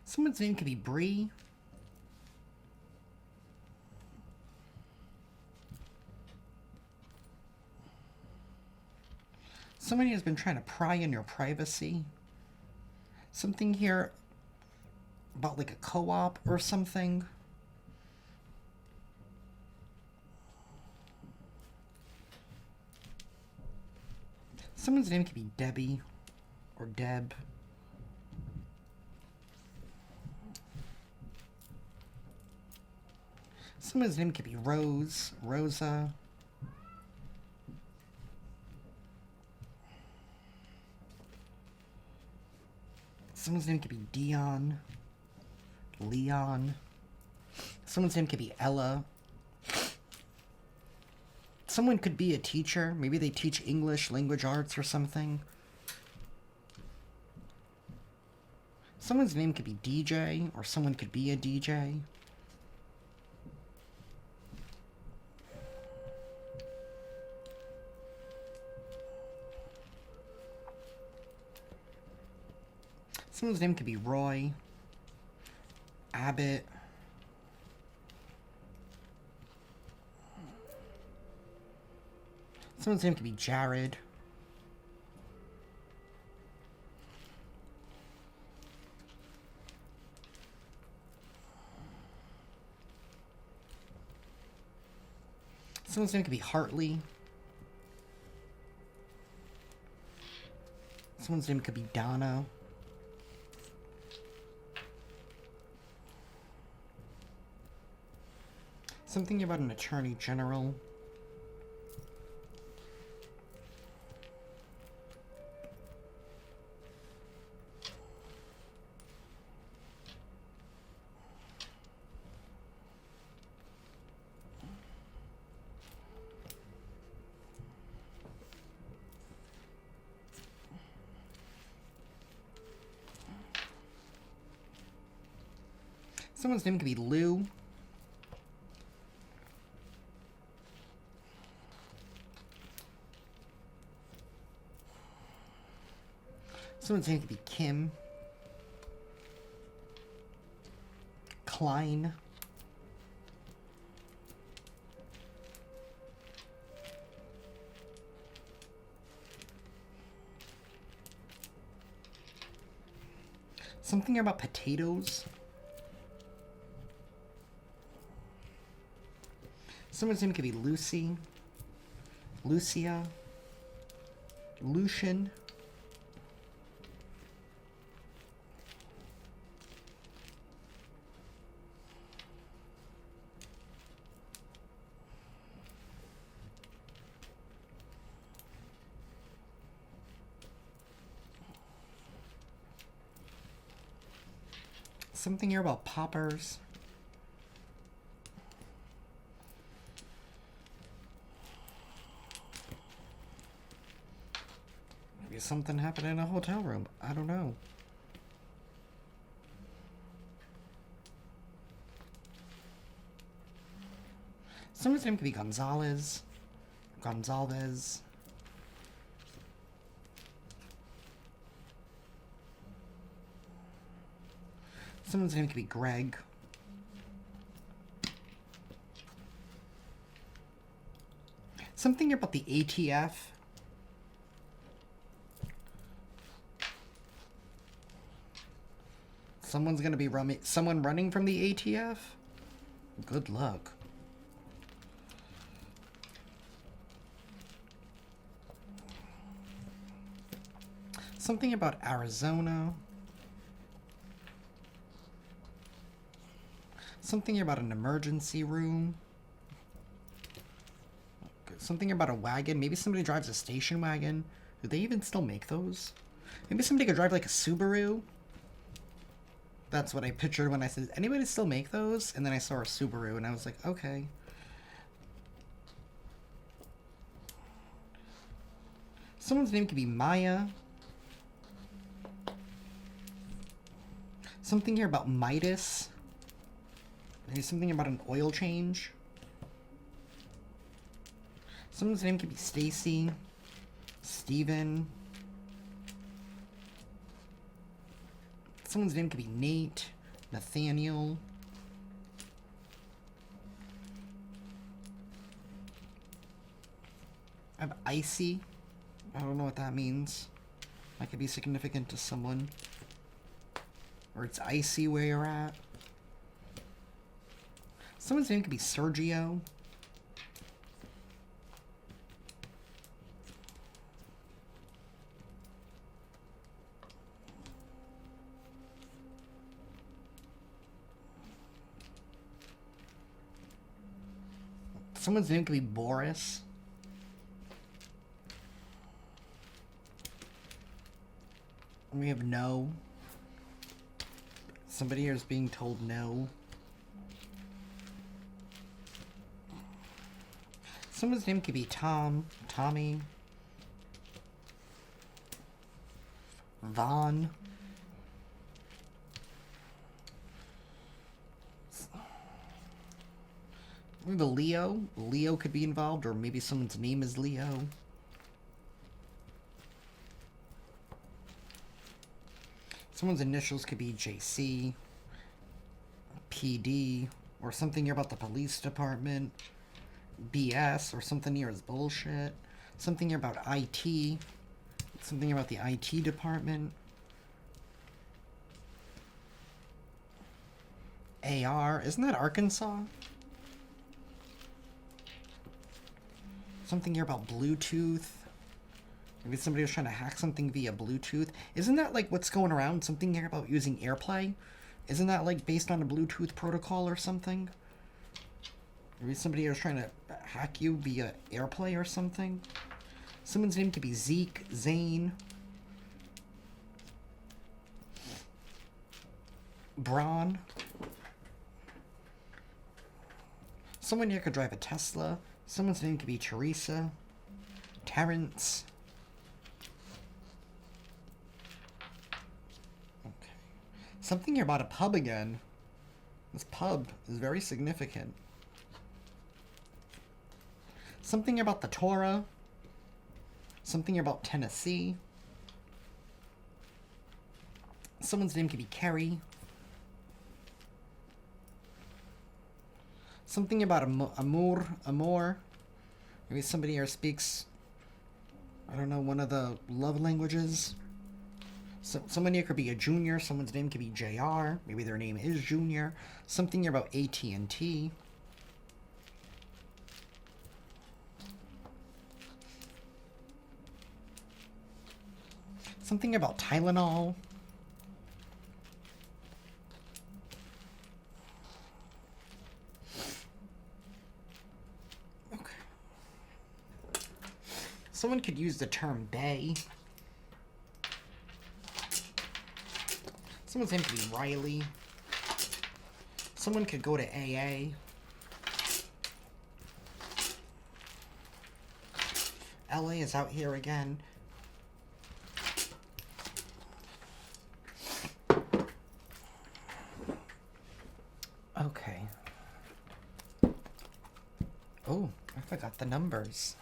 Someone's name could be Bree. Somebody has been trying to pry in your privacy. Something here about like a co-op or something. Someone's name could be Debbie or Deb. Someone's name could be Rose, Rosa. Someone's name could be Dion, Leon. Someone's name could be Ella. Someone could be a teacher. Maybe they teach English, language arts, or something. Someone's name could be DJ, or someone could be a DJ. Someone's name could be Roy, Abbott. Someone's name could be Jared. Someone's name could be Hartley. Someone's name could be Donna. Something about an attorney general. Someone's name could be Lou. Someone's name could be Kim. Klein. Something about potatoes. Someone's name could be Lucy. Lucia. Lucian. Something here about poppers. Maybe something happened in a hotel room. I don't know. Someone's name could be Gonzalez. Gonzalez. Someone's name could be Greg. Something about the ATF. Someone's gonna be someone running from the ATF? Good luck. Something about Arizona. Something about an emergency room. Something about a wagon. Maybe somebody drives a station wagon. Do they even still make those? Maybe somebody could drive like a Subaru. That's what I pictured when I said, anybody still make those? And then I saw a Subaru and I was like, okay. Someone's name could be Maya. Something here about Midas. Maybe something about an oil change. Someone's name could be Stacy. Steven. Someone's name could be Nate. Nathaniel. I have Icy. I don't know what that means. That could be significant to someone. Or it's icy where you're at. Someone's name could be Sergio. Someone's name could be Boris. We have no. Somebody here is being told no. Someone's name could be Tom, Tommy, Vaughn. We have a Leo. Leo could be involved, or maybe someone's name is Leo. Someone's initials could be JC, PD, or something here about the police department. BS, or something here is bullshit. Something here about IT. Something about the IT department. AR, isn't that Arkansas? Something here about Bluetooth. Maybe somebody was trying to hack something via Bluetooth. Isn't that like what's going around? Something here about using AirPlay? Isn't that like based on a Bluetooth protocol or something? Maybe somebody was trying to hack you via AirPlay or something? Someone's name could be Zeke, Zane, Braun. Someone here could drive a Tesla. Someone's name could be Teresa, Terrence. Okay. Something here about a pub again. This pub is very significant. Something about the Torah. Something about Tennessee. Someone's name could be Kerry. Something about Amor. Maybe somebody here speaks, I don't know, one of the love languages. So, someone here could be a Junior. Someone's name could be JR. Maybe their name is Junior. Something here about AT&T. Something about Tylenol. Okay. Someone could use the term bae. Someone's name could be Riley. Someone could go to AA. LA is out here again. Okay. Oh, I forgot the numbers.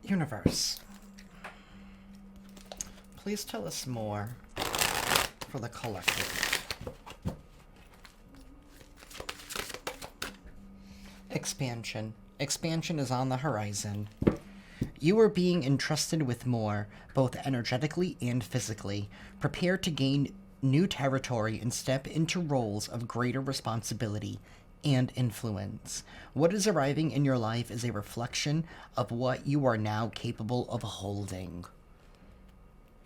Universe. Please tell us more for the collective. Expansion. Expansion is on the horizon. You are being entrusted with more, both energetically and physically. Prepare to gain new territory and step into roles of greater responsibility and influence. What is arriving in your life is a reflection of what you are now capable of holding.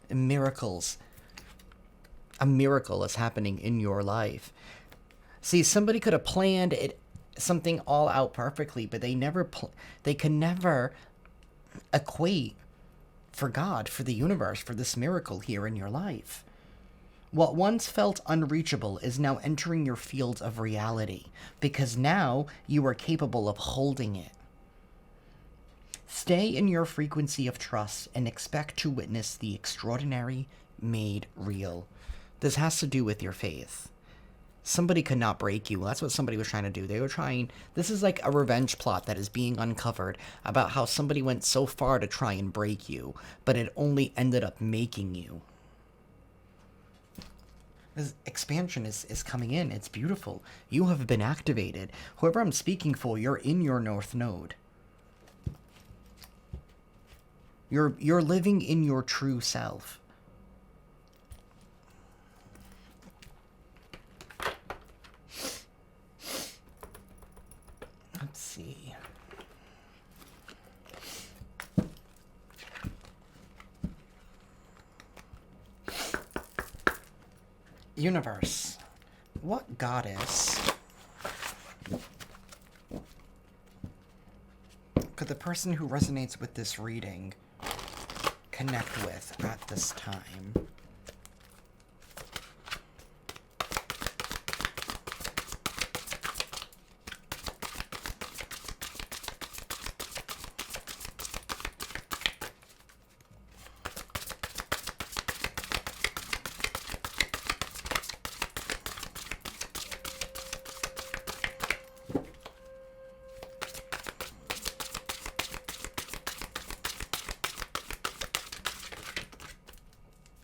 Miracles. A miracle is happening in your life. See, somebody could have planned it something all out perfectly, but they can never equate for God, for the universe, for this miracle here in your life. What once felt unreachable is now entering your field of reality, because now you are capable of holding it. Stay in your frequency of trust and expect to witness the extraordinary made real. This has to do with your faith. Somebody could not break you. That's what somebody was trying to do. They were trying... This is like a revenge plot that is being uncovered about how somebody went so far to try and break you, but it only ended up making you. This expansion is coming in. It's beautiful. You have been activated. Whoever I'm speaking for, you're in your North Node. You're living in your true self. Let's see. Universe. What goddess could the person who resonates with this reading connect with at this time?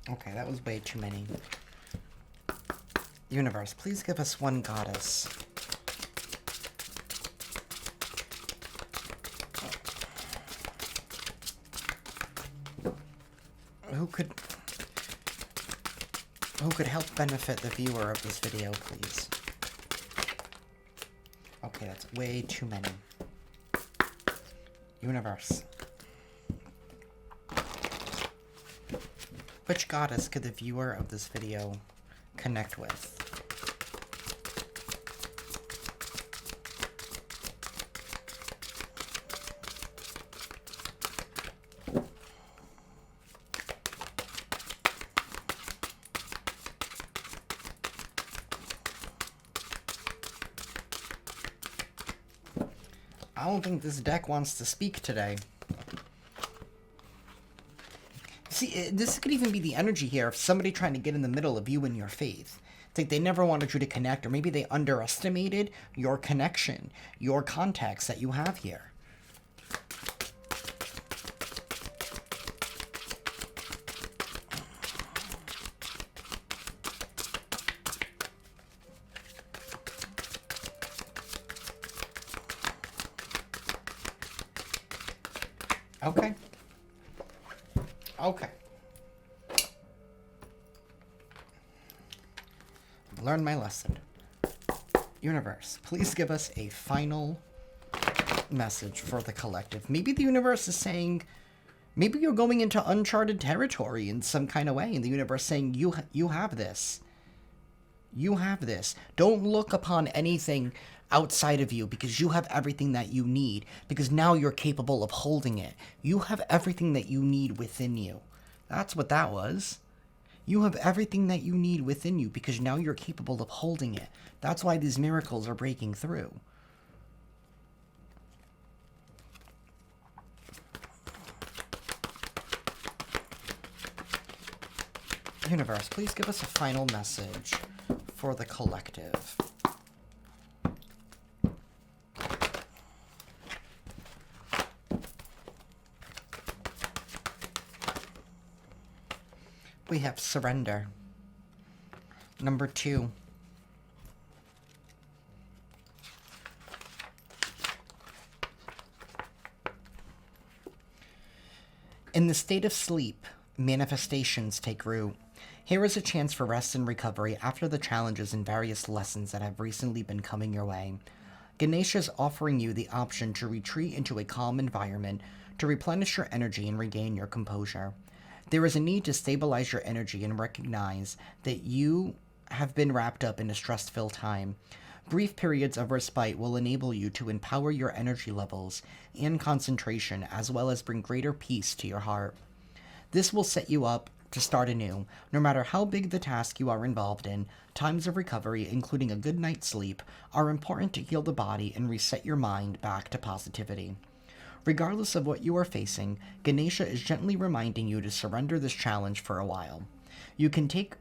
Okay, that was way too many. Universe, please give us one goddess. Who could... who could help benefit the viewer of this video, please. Okay, that's way too many. Universe. Which goddess could the viewer of this video connect with? I don't think this deck wants to speak today. See, this could even be the energy here of somebody trying to get in the middle of you and your faith. It's like they never wanted you to connect, or maybe they underestimated your connection, your contacts that you have here. Okay. Okay. I've learned my lesson. Universe, please give us a final message for the collective. Maybe the universe is saying, maybe you're going into uncharted territory in some kind of way, and the universe saying, you have this. You have this. Don't look upon anything outside of you, because you have everything that you need, because now you're capable of holding it. You have everything that you need within you. That's what that was. You have everything that you need within you, because now you're capable of holding it. That's why these miracles are breaking through. Universe, please give us a final message for the collective. We have surrender. Number 2. In the state of sleep, manifestations take root. Here is a chance for rest and recovery after the challenges and various lessons that have recently been coming your way. Ganesha is offering you the option to retreat into a calm environment to replenish your energy and regain your composure. There is a need to stabilize your energy and recognize that you have been wrapped up in a stress-filled time. Brief periods of respite will enable you to empower your energy levels and concentration, as well as bring greater peace to your heart. This will set you up to start anew. No matter how big the task you are involved in, times of recovery, including a good night's sleep, are important to heal the body and reset your mind back to positivity. Regardless of what you are facing, Ganesha is gently reminding you to surrender this challenge for a while. You can take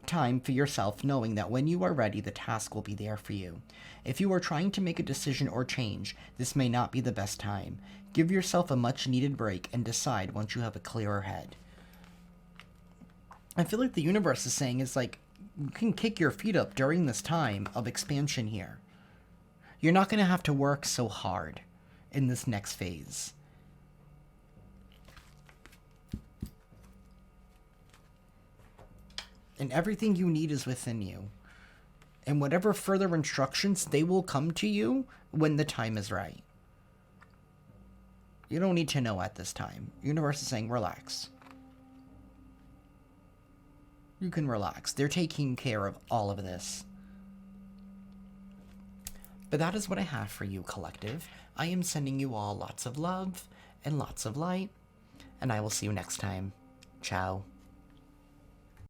time for yourself, knowing that when you are ready, the task will be there for you. If you are trying to make a decision or change, this may not be the best time. Give yourself a much-needed break and decide once you have a clearer head. I feel like the universe is saying is like, you can kick your feet up during this time of expansion here. You're not going to have to work so hard in this next phase. And everything you need is within you. And whatever further instructions, they will come to you when the time is right. You don't need to know at this time. The universe is saying, relax. You can relax. They're taking care of all of this. But that is what I have for you, collective. I am sending you all lots of love and lots of light. And I will see you next time. Ciao.